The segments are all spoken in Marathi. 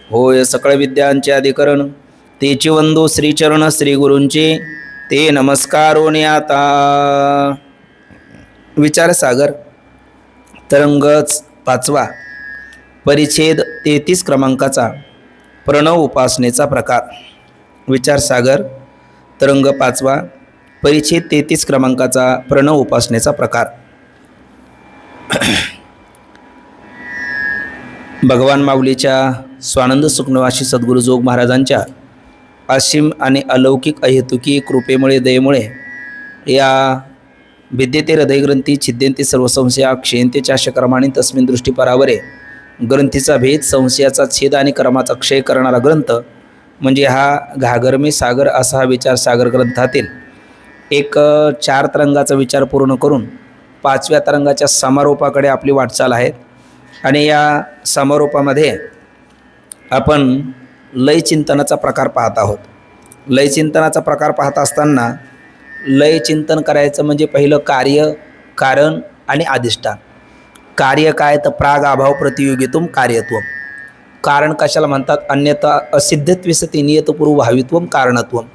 होय सकळ विद्यांचे अधिकरण तेची वंदो श्रीचरण श्री गुरूंचे ते नमस्कारोने आता विचारसागर तरंगच पाचवा परिच्छेद 33 क्रमांकाचा प्रणव उपासनेचा प्रकार। विचारसागर तरंग पाचवा परिच्छेद 33 क्रमांकाचा प्रणव उपासनेचा प्रकार। भगवान माऊलीच्या स्वानंद सुखनिवासी सद्गुरू जोग महाराजांच्या असीम आणि अलौकिक अहेतुकी कृपेमुळे दयेमुळे या विद्येते हृदयग्रंथी छिद्यंती सर्व संशया क्षयंते चाशकर्माणी तस्मिन दृष्टी परावरे ग्रंथीचा भेद संशयाचा छेद आणि कर्माचा क्षय करणारा ग्रंथ म्हणजे हा घागरमे सागर असा हा विचार सागर ग्रंथातील एक 4 तरंगाचा विचार पूर्ण करून 5व्या तरंगाच्या समारोपाकडे आपली वाटचाल आहे। आणि या समारोपामध्ये आपण लय चिंतनाचा प्रकार पाहत आहोत। लय चिंतनाचा प्रकार पाहत असताना लय चिंतन करायचं म्हणजे पहिलं कार्य, कारण आणि अधिष्ठान। कार्य काय तर प्राग अभाव प्रतियोगितुम कार्यत्वम। कारण कशाला म्हणतात अन्यथा असिद्धत्वे सती नियतपूर्व भावित्वम कारणत्वम।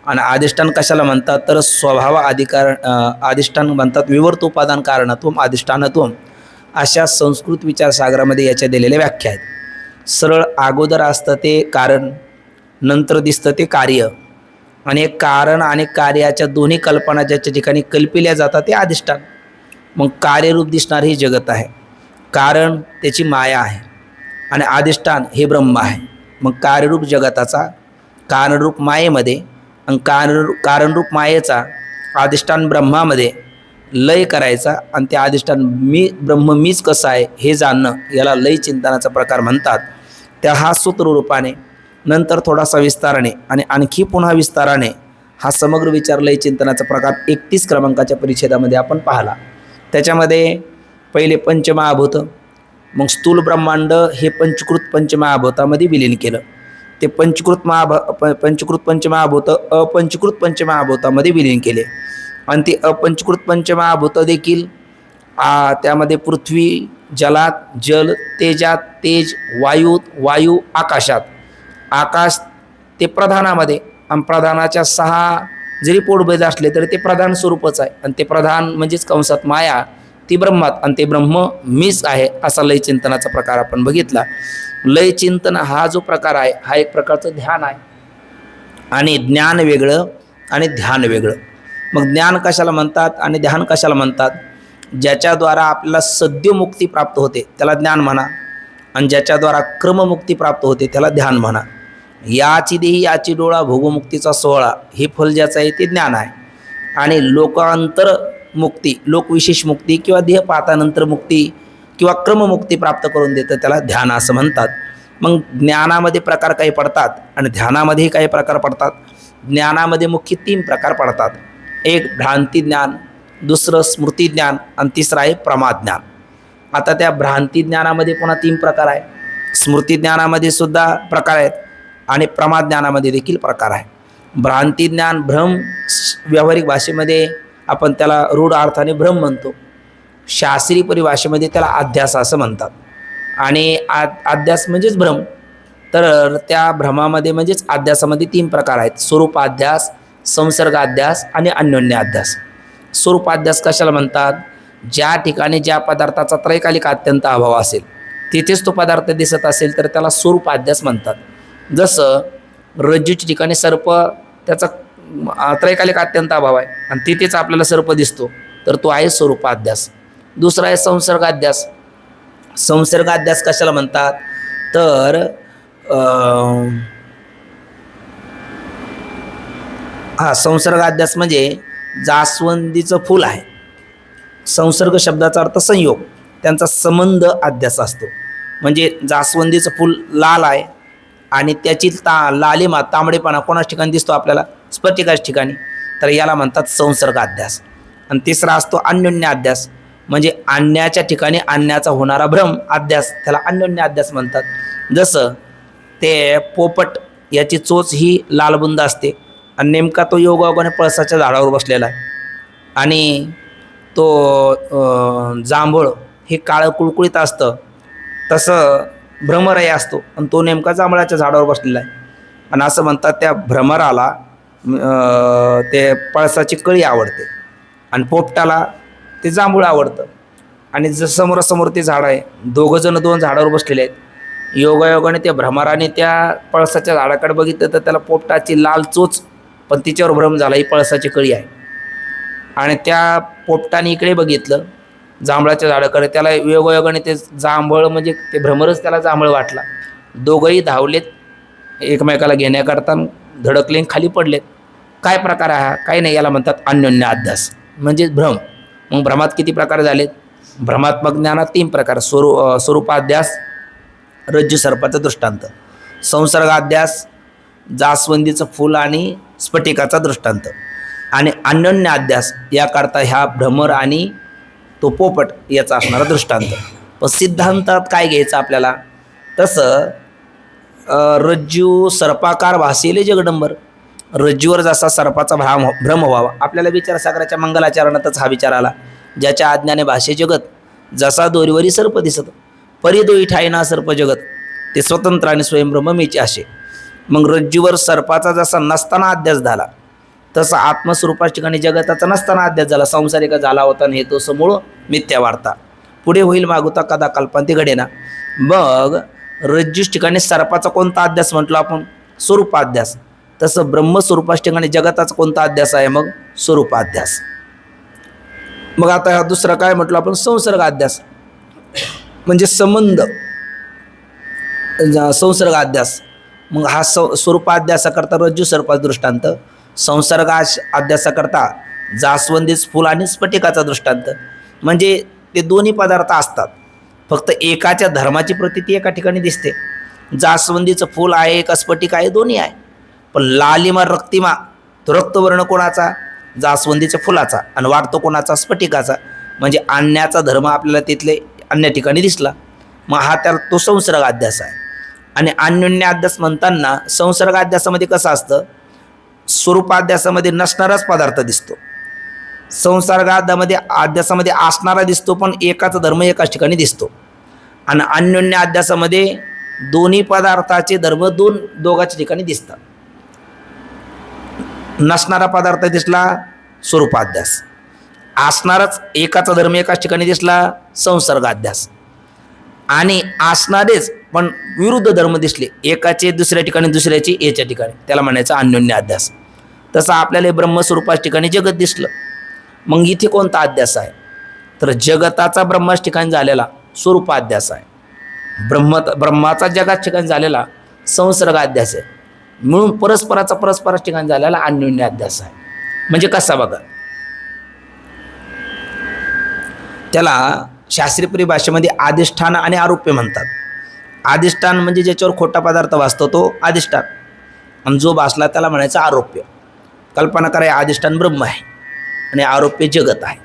आणि अधिष्ठान कशाला म्हणतात तर स्वभाव अधिकार अधिष्ठान म्हणतात विवर्तोपादान कारणत्वम अधिष्ठानत्वम। अशा संस्कृत विचारसागरामध्ये याच्या दिलेल्या व्याख्या आहेत। सरळ अगोदर असतं ते कारण, नंतर दिसतं ते कार्य, आणि कारण आणि कार्याच्या दोन्ही कल्पना ज्याच्या ठिकाणी कल्पिल्या जातात ते अधिष्ठान। मग कार्यरूप दिसणारे हे जगत आहे, कारण त्याची माया आहे आणि अधिष्ठान हे ब्रह्म आहे। मग कार्यरूप जगताचा कारणरूप मायेमध्ये आणि कारणरूप मायेचा अधिष्ठान ब्रह्मामध्ये लय करायचा आणि ते अधिष्ठान मी ब्रह्म मीच कसं आहे हे जाणणं याला लय चिंतनाचा प्रकार म्हणतात। त्या हा सूत्ररूपाने नंतर थोडासा विस्ताराने आणि आणखी पुन्हा विस्ताराने हा समग्र विचार लय चिंतनाचा प्रकार 31 क्रमांकाच्या परिच्छेदामध्ये आपण पाहिला। त्याच्यामध्ये पहिले पंचमहाभूत, मग स्थूल ब्रह्मांड हे पंचकृत पंचमहाभूतामध्ये विलीन केलं। ते पंचकृत पंचमहाभूत अपंचकृत पंचमहाभूतामध्ये विलीन केले आणि ते अपंचकृत पंचमहाभूत देखील त्यामध्ये पृथ्वी, जलात जल, तेजात तेज, वायूत वायू, आकाशात आकाश ते प्रधानामध्ये, आणि प्रधानाच्या 6 जरी पोटभेद असले तरी ते प्रधान स्वरूपच आहे। आणि ते प्रधान म्हणजेच कंसात माया ती ब्रह्मात, आणि ते ब्रह्म मीच आहे असा लय चिंतनाचा प्रकार आपण बघितला। लय चिंतन हा जो प्रकार आहे हा एक प्रकारचं ध्यान आहे, आणि ज्ञान वेगळं आणि ध्यान वेगळं। मग ज्ञान कशाला म्हणतात आणि ध्यान कशाला म्हणतात? ज्याच्याद्वारा आपल्याला सद्योमुक्ती प्राप्त होते त्याला ज्ञान म्हणा, आणि ज्याच्याद्वारा क्रममुक्ती प्राप्त होते त्याला ध्यान म्हणा। याची देही याची डोळा भोगमुक्तीचा सोहळा हे फल ज्याचं आहे ते ज्ञान आहे। आणि लोकांतर मुक्ती, लोकविशेष मुक्ती किंवा देह पाहतानंतर मुक्ती किंवा क्रममुक्ती प्राप्त करून देतं त्याला ध्यान असं म्हणतात। मग ज्ञानामध्ये प्रकार काही पडतात आणि ध्यानामध्येही काही प्रकार पडतात। ज्ञानामध्ये मुख्य 3 प्रकार पडतात। एक भ्रांती ज्ञान, दुसरं स्मृती ज्ञान आणि तिसरं आहे प्रमाद ज्ञान। आता त्या भ्रांती ज्ञानामध्ये पुन्हा 3 प्रकार आहे, स्मृती ज्ञानामध्ये सुद्धा प्रकार आहेत आणि प्रमाद ज्ञानामध्ये देखील प्रकार आहे। भ्रांती ज्ञान भ्रम, व्यावहारिक भाषेमध्ये आपण त्याला रूढ अर्थाने भ्रम म्हणतो, शास्त्रीय परिभाषेमध्ये त्याला अध्यास असं म्हणतात। आणि अध्यास म्हणजेच भ्रम, तर त्या भ्रमामध्ये म्हणजेच अध्यासामध्ये 3 प्रकार आहेत, स्वरूपाध्यास, संसर्गाध्यास आणि अन्योन्याध्यास। स्वरूपाध्यास कशाला म्हणतात? ज्या ठिकाणी ज्या पदार्थाचा त्रैकालिक अत्यंत अभाव असेल तिथेच तो पदार्थ दिसत असेल तर त्याला स्वरूपाध्यास म्हणतात। जसं रज्जूच्या ठिकाणी सर्प त्याचा त्रैकालिक अत्यंत अभाव आहे आणि तिथेच आपल्याला सर्प दिसतो तर तो आहे स्वरूपाध्यास। दुसरा आहे संसर्गाध्यास। संसर्गाध्यास कशाला म्हणतात तर संसर्गाध्यास म्हणजे जास्वंदीचं फूल आहे, संसर्ग शब्दाचा अर्थ संयोग, त्यांचा संबंध अध्यास असतो। म्हणजे जास्वंदीचं फूल लाल आहे आणि त्याची लालिमा तांबडेपणा कोणाच ठिकाणी दिसतो आपल्याला? स्फटिकाच्या ठिकाणी, तर याला म्हणतात संसर्गाध्यास। आणि तिसरा असतो अन्योन्याध्यास, म्हणजे अन्याच्या ठिकाणी अन्याचा होणारा भ्रम अध्यास, त्याला अन्योन्याध्यास म्हणतात। जसं ते पोपट याची चोच ही लालबुंद असते आणि नेमका तो योगायोगाने पळसाच्या झाडावर बसलेला आहे, आणि तो जांभूळ हे काळं कुळकुळीत असतं, तसं भ्रमरही असतो आणि तो नेमका जांभळाच्या झाडावर बसलेला आहे. आणि असं म्हणतात त्या भ्रमराला ते पळसाची कळी आवडते आणि पोपटाला ते जांभूळ आवडतं. आणि जर समोरासमोर ते झाड आहे, दोघंजण दोन झाडावर बसलेले आहेत. योगायोगाने त्या भ्रमराने त्या पळसाच्या झाडाकडे बघितलं तर त्याला पोपटाची लाल चोच, पण तिच्यावर भ्रम झाला, ही पळसाची कळी आहे. आणि त्या पोपटाने इकडे बघितलं जांभळाच्या झाडाकडे, त्याला योगायोगाने ते जांभळ म्हणजे ते भ्रमरच त्याला जांभळ वाटला. दोघंही धावलेत एकमेकाला घेण्याकरता, धडकले खाली पडलेत. काय प्रकार आहे हा? काही नाही, याला म्हणतात अन्योन्य अध्यास म्हणजे भ्रम. मग भ्रमात किती प्रकार झालेत? भ्रमात्मक ज्ञानात 3 प्रकार: स्वरूपाध्यास, रज्जू सर्पाचा दृष्टांत; संसर्गाध्यास, जास्वंदीचं फूल आणि स्फटिकाचा दृष्टांत; आणि अन्योन्य अध्यास याकरता ह्या भ्रमर आणि तो पोपट याचा असणारा दृष्टांत. पण सिद्धांतात काय घ्यायचं आपल्याला? तसं रज्जू सर्पाकार भासेले जगडंबर. रज्जूवर जसा सर्पाचा भ्रम व्हावा, आपल्याला विचारसागराच्या मंगलाचरणातच हा विचार आला. ज्याच्या आज्ञाने भाषे जगत, जसा दोरीवरी सर्प दिसत, परिदोई ठाईना सर्प जगत, ते स्वतंत्र आणि स्वयंब्रह्म मीचे असे. मग रज्जूवर सर्पाचा जसा नसताना अध्यास झाला, तसा आत्मस्वरूपाच्या ठिकाणी जगताचा नसताना अध्यास झाला. संसारिका झाला होता आणि हे तो समूळ मिथ्या वार्ता. पुढे होईल मागुता कदा कल्पांती घडेना. मग रज्जूच्या ठिकाणी सर्पाचा कोणता अध्यास म्हटलो आपण? स्वरूपाध्यास. तसं ब्रह्मस्वरूपाच्या ठिकाणी जगताचा कोणता अध्यास आहे? मग स्वरूपाध्यास. मग आता हा दुसरा काय म्हटलं आपण? संसर्गाध्यास म्हणजे संबंध, संसर्गाध्यास. मग हा स्वरूपाध्यासाकरता रज्जू सर्पाचा दृष्टांत, संसर्ग अध्यासाकरता जास्वंदीच फूल आणि स्फटिकाचा दृष्टांत. म्हणजे ते दोन्ही पदार्थ असतात, फक्त एकाच्या धर्माची प्रतीती एका ठिकाणी दिसते. जास्वंदीचं फूल आहे का स्फटिक आहे? दोन्ही आहे. पण लालिमा रक्तिमा, तो रक्तवर्ण कोणाचा? जास्वंदीच्या फुलाचा. आणि वाढतो कोणाचा? स्फटिकाचा. म्हणजे आणण्याचा धर्म आपल्याला तिथले अन्य ठिकाणी दिसला. मग हा त्याला तो संसर्गाध्यास आहे. आणि अन्योन्य अध्यास म्हणताना संसर्गाध्यासामध्ये कसं असतं? स्वरूपाध्यासामध्ये नसणाराच पदार्थ दिसतो, अध्यासामध्ये असणारा दिसतो, पण एकाचा धर्म एकाच ठिकाणी दिसतो. आणि अन्योन्य अध्यासामध्ये दोन्ही पदार्थाचे धर्म दोघाच्या ठिकाणी दिसतात. नसणारा पदार्थ दिसला स्वरूपाध्यास, असणाराच एकाचा धर्म एकाच ठिकाणी दिसला संसर्गाध्यास, आणि असणारेच पण विरुद्ध धर्म दिसले एकाचे दुसऱ्या ठिकाणी दुसऱ्याचे याच्या ठिकाणी, त्याला म्हणायचं अन्योन्य अध्यास. तसं आपल्याला ब्रह्मस्वरूपाच्या ठिकाणी जगत दिसलं. मग इथे कोणता अध्यास आहे? तर जगताचा ब्रह्माच्या ठिकाणी झालेला स्वरूपाध्यास आहे. ब्रह्माचा जगाच्या ठिकाणी झालेला संसर्गाध्यास आहे. मिळून परस्पराच्या ठिकाणी झालेला अन्योन्य अध्यास आहे. म्हणजे कसा बघा, त्याला शास्त्रीय परिभाषेमध्ये अधिष्ठान आणि आरोप्य म्हणतात. अधिष्ठान म्हणजे ज्याच्यावर खोटा पदार्थ वाचतो तो अधिष्ठान, आणि जो भासला त्याला म्हणायचं आरोप्य. कल्पना करा, अधिष्ठान ब्रह्म आहे आणि आरोप्य जगत आहे.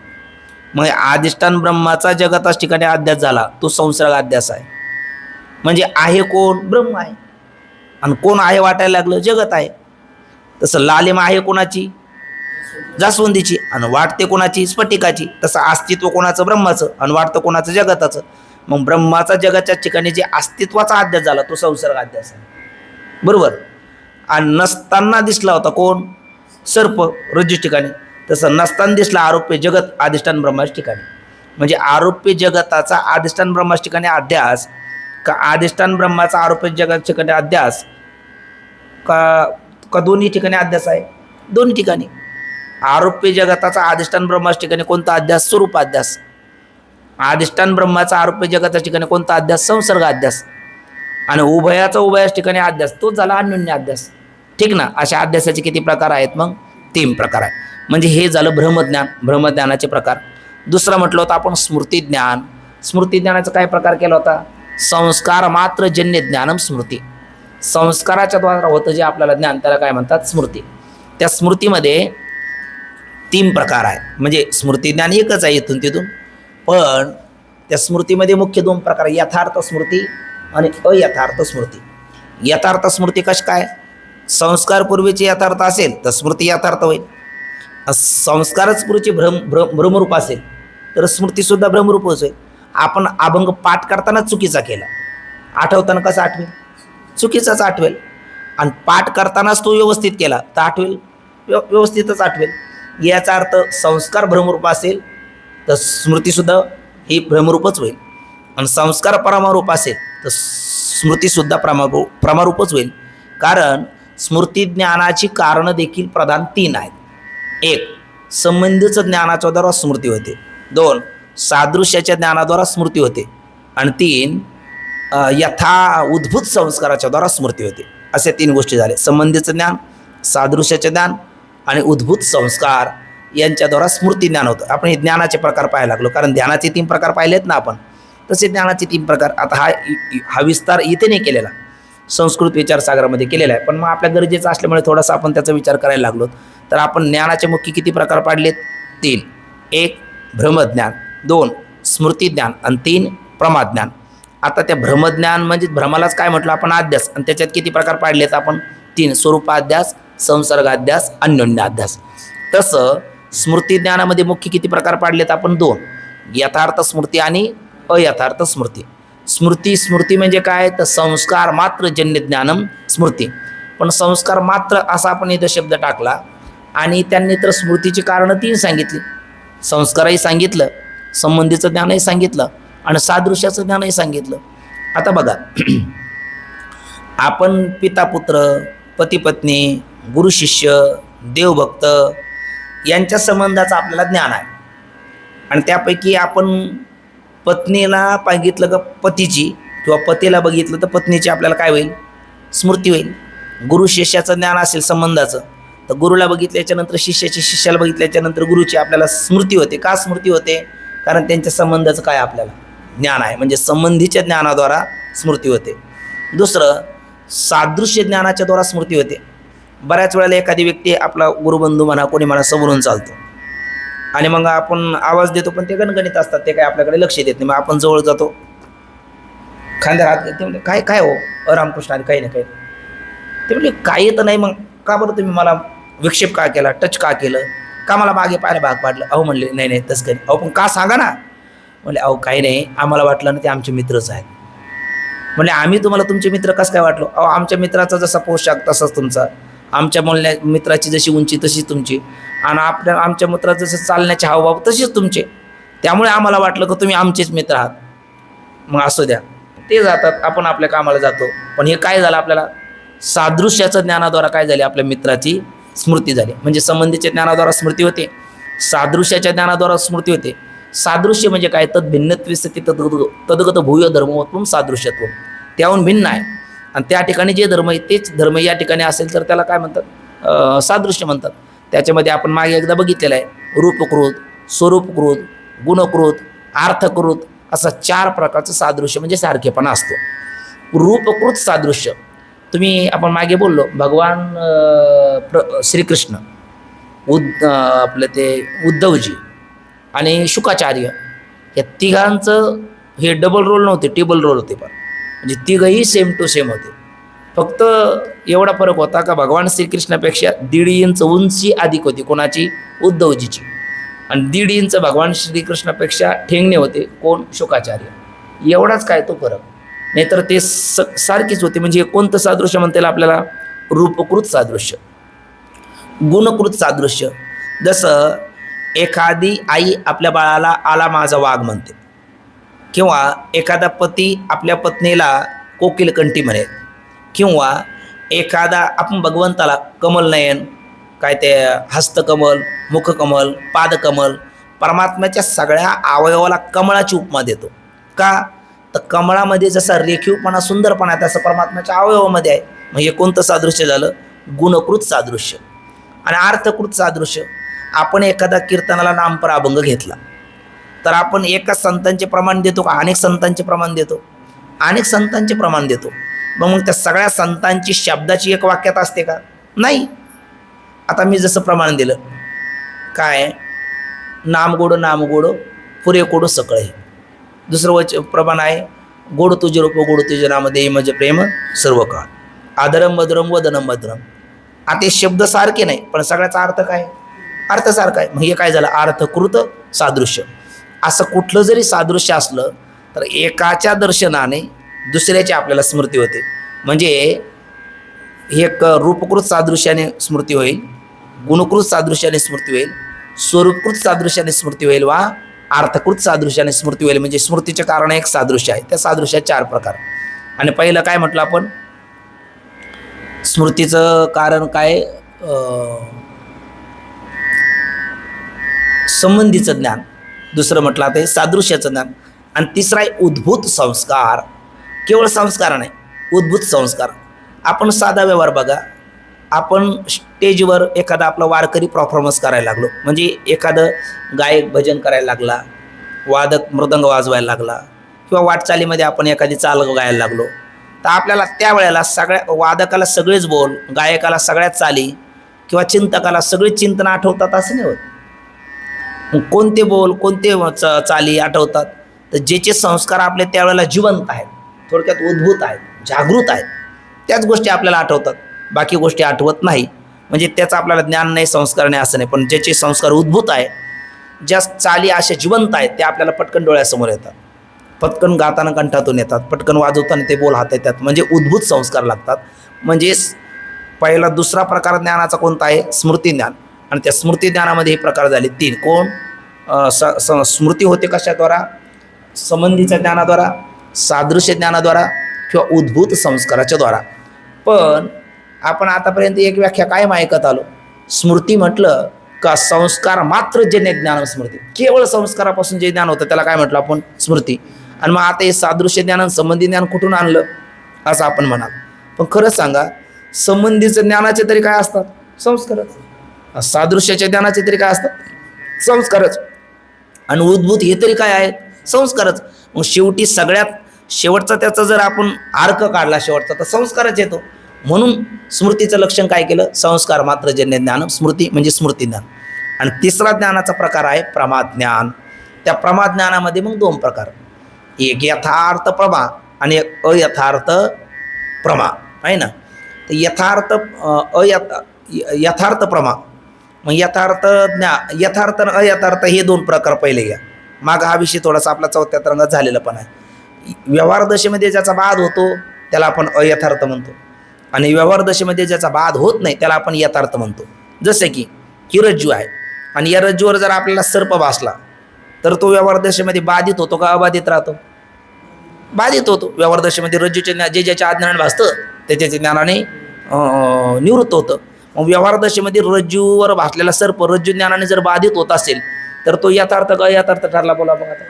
मग अधिष्ठान ब्रह्माचा जगताच ठिकाणी अध्यास झाला, तो संसर्गाध्यास आहे. म्हणजे आहे कोण? ब्रह्म आहे. आणि कोण आहे वाटायला लागलं? जगत आहे. तसं लालिमा आहे कोणाची? जास्वंदीची. आणि वाटते कोणाची? स्फटिकाची. तसं अस्तित्व कोणाचं? ब्रह्माचं. आणि वाटतं कोणाचं? जगताचं. मग ब्रह्माचा जगाच्या ठिकाणी जे अस्तित्वाचा अध्यास झाला तो संसर्गाध्यास आहे, बरोबर. आणि नसताना दिसला होता कोण? सर्प रज्जू ठिकाणी. तसं नसताना दिसला आरोप्य जगत अधिष्ठान ब्रह्माच्या ठिकाणी. म्हणजे आरोप्य जगताचा अधिष्ठान ब्रह्माच्या ठिकाणी अध्यास, का अधिष्ठान ब्रह्माचा आरोप्य जगाच्या ठिकाणी अध्यास, का दोन्ही ठिकाणी अध्यास आहे? दोन्ही ठिकाणी. आरोप्य जगताचा अधिष्ठान ब्रह्माच्या ठिकाणी कोणता अध्यास? स्वरूपाध्यास. अधिष्ठान ब्रह्माचा आरोप्य जगताच्या ठिकाणी कोणता अध्यास? संसर्गाध्यास. आणि उभयाच ठिकाणी अध्यास, तोच झाला अन्योन्य अध्यास. ठीक ना. अशा अध्यासाचे किती प्रकार आहेत? मग 3 प्रकार आहेत. म्हणजे हे झालं ब्रह्मज्ञान, ब्रह्मज्ञानाचे प्रकार. दुसरं म्हटलं होतं आपण स्मृतिज्ञान. स्मृतिज्ञानाचा काय प्रकार केला होता? संस्कार मात्र जन्य ज्ञानम स्मृती. संस्काराच्या द्वारा होतं जे आपल्याला ज्ञान, त्याला काय म्हणतात? स्मृती. त्या स्मृतीमध्ये 3 प्रकार आहेत. म्हणजे स्मृतिज्ञान एकच आहे इथून तिथून, पण त्या स्मृतीमध्ये मुख्य 2 प्रकार आहेत: यथार्थ स्मृती आणि अयथार्थ स्मृती. यथार्थ स्मृती कशी काय? संस्कार पूर्वीचे यथार्थ असेल तर स्मृती यथार्थ होईल. संस्कारच पूर्वीचे भ्रमरूप असेल तर स्मृतीसुद्धा भ्रमरूपच होईल. आपण अभंग पाठ करताना चुकीचा केला, आठवताना कसं आठवेल? चुकीचाच आठवेल. आणि पाठ करतानाच तो व्यवस्थित केला तर आठवेल, व्यवस्थितच आठवेल. याचा अर्थ संस्कार भ्रमरूप असेल तर स्मृतीसुद्धा ही भ्रमरूपच होईल, आणि संस्कार प्रमारूप असेल तर स्मृतीसुद्धा प्रमारूपच होईल. कारण स्मृती ज्ञानाची कारणं देखील प्रधान 3 आहेत. 1. संबंधीचं ज्ञानाच्या द्वारा स्मृती होते. 2. सादृश्याच्या ज्ञानाद्वारा स्मृती होते. आणि 3. यथा उद्भूत संस्काराच्या द्वारा स्मृती होते. असे 3 गोष्टी झाले. संबंधीचं ज्ञान, सादृश्याचे ज्ञान आणि उद्भूत संस्कार यांच्याद्वारा स्मृती ज्ञान होतं. आपण हे ज्ञानाचे प्रकार पाहायला लागलो, कारण ध्यानाचे 3 प्रकार पाहिलेत ना आपण, तसे ज्ञानाचे 3 प्रकार. आता हा विस्तार इथे नाही केलेला, संस्कृत विचारसागरामध्ये केलेला आहे, पण मग आपल्या गरजेचं असल्यामुळे थोडासा आपण त्याचा विचार करायला लागलो. तर आपण ज्ञानाचे मुख्य किती प्रकार पाडलेत? 3. 1. भ्रमज्ञान, 2. स्मृतिज्ञान आणि 3. प्रमाज्ञान. आता त्या भ्रमज्ञान म्हणजे भ्रमालाच काय म्हटलं आपण? अध्यास. आणि त्याच्यात किती प्रकार पाडलेत आपण? 3. स्वरूपाध्यास, संसर्गाध्यास, अन्योन्याध्यास. तसं स्मृतिज्ञानामध्ये मुख्य किती प्रकार पाडलेत आपण? 2. यथार्थ स्मृती आणि अयथार्थ स्मृती. स्मृती म्हणजे काय? तर संस्कार मात्र जन्य ज्ञानम स्मृती. पण संस्कार मात्र असा आपण इथं शब्द टाकला आणि त्यांनी तर स्मृतीची कारणं 3 सांगितली. संस्कारही सांगितलं, संबंधीचं ज्ञानही सांगितलं आणि सादृश्याचं ज्ञानही सांगितलं. आता बघा, आपण पिता पुत्र, पती पत्नी, गुरु शिष्य, देवभक्त यांच्या संबंधाचं आपल्याला ज्ञान आहे. आणि त्यापैकी आपण पत्नीला बघितलं का पतीची, किंवा पतीला बघितलं तर पत्नीची आपल्याला काय होईल? स्मृती होईल. गुरु शिष्याचं ज्ञान असेल संबंधाचं तर गुरुला बघितल्याच्या नंतर शिष्याची, शिष्याला बघितल्याच्या नंतर गुरुची आपल्याला स्मृती होते. का स्मृती होते? कारण त्यांच्या संबंधाचं काय आपल्याला ज्ञान आहे, म्हणजे संबंधीच्या ज्ञानाद्वारा स्मृती होते. दुसरं, सादृश्य ज्ञानाच्या द्वारा स्मृती होते. बऱ्याच वेळेला एखादी व्यक्ती, आपला गुरुबंधू म्हणा, कोणी म्हणा, समोरून चालतो आणि मग आपण आवाज देतो, पण ते गणगणित असतात, ते काय आपल्याकडे लक्ष देत नाही. मग आपण जवळ जातो, खांद्यावर हात, ते म्हणजे काय हो रामकृष्ण काही नाही काही. ते म्हणजे काही तर नाही, मग का बरं तुम्ही मला विक्षेप का केला, टच का केलं, का मला मागे पाहायला भाग पाडलं? अहो म्हणले नाही तसं काही. अहो पण का सांगा ना. म्हणले अहो काही नाही, आम्हाला वाटलं ना ते आमचे मित्रच आहेत. म्हणजे आम्ही तुम्हाला तुमचे मित्र कसं काय वाटलो? अहो आमच्या मित्राचा जसा पोशाख तसाच तुमचा, आमच्या मित्राची जशी उंची तशीच तुमची, आणि आमच्या मित्राचं जसं चालण्याचे हावभाव तसेच तुमचे, त्यामुळे आम्हाला वाटलं की तुम्ही आमचेच मित्र आहात. मग असू द्या, ते जातात, आपण आपल्या कामाला जातो. पण हे काय झालं? आपल्याला सादृश्याच्या ज्ञानाद्वारा काय झाले? आपल्या मित्राची स्मृती झाली. म्हणजे संबंधीच्या ज्ञानाद्वारा स्मृती होते, सादृश्याच्या ज्ञानाद्वारा स्मृती होते. सादृश्य म्हणजे काय? तद भिन्नत्वे सती तदगत भूय धर्मवत्वम सादृश्यत्व, त्याहून भिन्न आहे. आणि त्या ठिकाणी जे धर्म आहे तेच धर्म या ठिकाणी असेल तर त्याला काय म्हणतात? सादृश्य म्हणतात. त्याच्यामध्ये आपण मागे एकदा बघितलेलं आहे, रूपकृत, स्वरूपकृत, गुणकृत, अर्थकृत, असा 4 प्रकारचं सादृश्य म्हणजे सारखेपणा असतो. रूपकृत सादृश्य, आपण मागे बोललो, भगवान श्रीकृष्ण, आपलं ते उद्धवजी आणि शुकाचार्य, या तिघांचं हे डबल रोल नव्हते, टेबल रोल होते. पण म्हणजे तिघही सेम टू सेम होते. फक्त एवढा फरक होता का भगवान श्रीकृष्णापेक्षा 1.5 इंच उंची अधिक होती कोणाची? उद्धवजीची. आणि 1.5 इंच भगवान श्रीकृष्णापेक्षा ठेंगणे होते कोण? शुकाचार्य. एवढाच काय तो फरक, नाहीतर ते सारखीच होते. म्हणजे कोणतं सादृश्य म्हणता येईल आपल्याला? रूपकृत सादृश्य. गुणकृत सादृश्य, जसं एखादी आई आपल्या बाळाला आला माझा वाघ म्हणते, किंवा एखादा पती आपल्या पत्नीला कोकिलकंठी म्हणे, किंवा एखादा आपण भगवंताला कमल नयन, काय ते हस्तकमल, मुखकमल, पादकमल, परमात्म्याच्या सगळ्या अवयवाला कमळाची उपमा देतो. का? तर कमळामध्ये जसा रेखीवपणा, सुंदरपणा आहे तसं परमात्म्याच्या अवयवामध्ये आहे. मग हे कोणतं सादृश्य झालं? गुणकृत सादृश्य. आणि अर्थकृत सादृश्य, आपण एखादा कीर्तनाला नामपर अभंग घेतला तर आपण एका संतांचे प्रमाण देतो का अनेक संतांचे प्रमाण देतो? अनेक संतांचे प्रमाण देतो. मग त्या सगळ्या संतांची शब्दाची एक वाक्यात असते का? नाही. आता मी जसं प्रमाण दिलं, काय? नाम गोड पुरे कोड सकळे. दुसरं प्रमाण आहे, गोड तुझे रूप गोड तुझे नाम देई मज प्रेम सर्व काळ, आदरम मधुरम वदनम मधुरम. आता ते शब्द सारखे नाही, पण सगळ्याचा अर्थ काय? अर्थ सारखा आहे. मग हे काय झालं? अर्थकृत सादृश्य. असं कुठलं जरी सादृश्य असलं तर एकाच्या दर्शनाने दुसऱ्याची आपल्याला स्मृती होते. म्हणजे एक रूपकृत सादृश्याने स्मृती होईल, गुणकृत सादृश्याने स्मृती होईल, स्वरूपकृत सादृश्याने स्मृती होईल वा अर्थकृत सादृश्याने स्मृती होईल. म्हणजे स्मृतीचे कारण एक सादृश्य आहे. त्या सादृश्यात 4 प्रकार. आणि पहिलं काय म्हटलं आपण, स्मृतीचं कारण काय, संबंधीचं ज्ञान. दुसरं म्हटलं ते सादृश्याचं ज्ञान. आणि तिसरा आहे उद्भूत संस्कार. केवळ संस्कार नाही, उद्भूत संस्कार. आपण साधा व्यवहार बघा, आपण स्टेजवर एखादा आपला वारकरी परफॉर्मन्स करायला लागलो, म्हणजे एखादं गायक भजन करायला लागला, वादक मृदंग वाजवायला लागला, किंवा वाटचालीमध्ये आपण एखादी चाल गायला लागलो, तर आपल्याला त्यावेळेला सगळ्या वादकाला सगळेच बोल, गायकाला सगळ्याच चाली, किंवा चिंतकाला सगळे चिंतन आठवतात असं नाही होत. कोणते बोल, कोणते चाली आठवतात, तर ज्याचे संस्कार आपले त्यावेळेला जिवंत आहेत, थोडक्यात उद्भूत आहेत, जागृत आहेत, त्याच गोष्टी आपल्याला आठवतात. बाकी गोष्टी आठवत नाही. म्हणजे त्याचं आपल्याला ज्ञान नाही, संस्कार नाही असं नाही, पण ज्याचे संस्कार उद्भूत आहे, ज्या चाली अशा जिवंत आहेत, त्या आपल्याला पटकन डोळ्यासमोर येतात, पटकन गाताना कंठातून येतात, पटकन वाजवताना ते बोल हातात येतात. म्हणजे उद्भूत संस्कार लागतात. म्हणजे पहिला दुसरा प्रकार ज्ञानाचा कोणता आहे, स्मृती ज्ञान. आणि त्या स्मृती ज्ञानामध्ये हे प्रकार झाले 3. कोण, स्मृती होते कशाद्वारा, संबंधीच्या ज्ञानाद्वारा, सादृश्य ज्ञानाद्वारा, किंवा उद्भूत संस्काराच्या द्वारा. पण आपण आतापर्यंत एक व्याख्या कायम ऐकत आलो, स्मृती म्हटलं का संस्कार मात्र जन्य ज्ञान स्मृती, केवळ संस्कारापासून जे ज्ञान होतं त्याला काय म्हटलं आपण, स्मृती. आणि मग आता हे सादृश्य ज्ञान आणि संबंधी ज्ञान कुठून आणलं असं आपण म्हणाल. पण खरंच सांगा, संबंधीचं ज्ञानाचे तरी काय असतात, संस्कारच. सादृश्याच्या ज्ञानाचे तरी काय असतात, संस्कारच. आणि उद्भूत हे तरी काय आहेत, संस्कारच. मग शेवटी सगळ्यात शेवटचा त्याचा जर आपण अर्क काढला शेवटचा, तर संस्कारच येतो. म्हणून स्मृतीचं लक्षण काय केलं, संस्कार मात्र जन्य ज्ञान स्मृती, म्हणजे स्मृती ज्ञान. आणि तिसरा ज्ञानाचा प्रकार आहे प्रमाज्ञान. त्या प्रमाज्ञानामध्ये मग 2 प्रकार, एक यथार्थ प्रमा आणि एक अयथार्थ प्रमा आहे ना. तर यथार्थ प्रमा, मग यथार्थ यथार्थ आणि अयथार्थ हे 2 प्रकार पहिले घ्या. माग हा विषय थोडासा आपला 4थ्या तरंगात झालेला पण आहे. व्यवहार दशेमध्ये ज्याचा बाध होतो त्याला आपण अयथार्थ म्हणतो, आणि व्यवहार दशेमध्ये ज्याचा बाध होत नाही त्याला आपण यथार्थ म्हणतो. जसे की ही रज्जू आहे, आणि या रज्जूवर जर आपल्याला सर्प भासला तर तो व्यवहार दशेमध्ये बाधित होतो का अबाधित राहतो, बाधित होतो. व्यवहार दशेमध्ये रज्जूच्या जे ज्याच्या अज्ञानाने भासतं त्याच्या ज्ञानाने निवृत्त होतं. मग व्यवहार दशेमध्ये रज्जूवर भासलेला सर्प रज्जू ज्ञानाने जर बाधित होत असेल तर तो यथार्थ का अयथार्थ ठरला, बोला मग आता,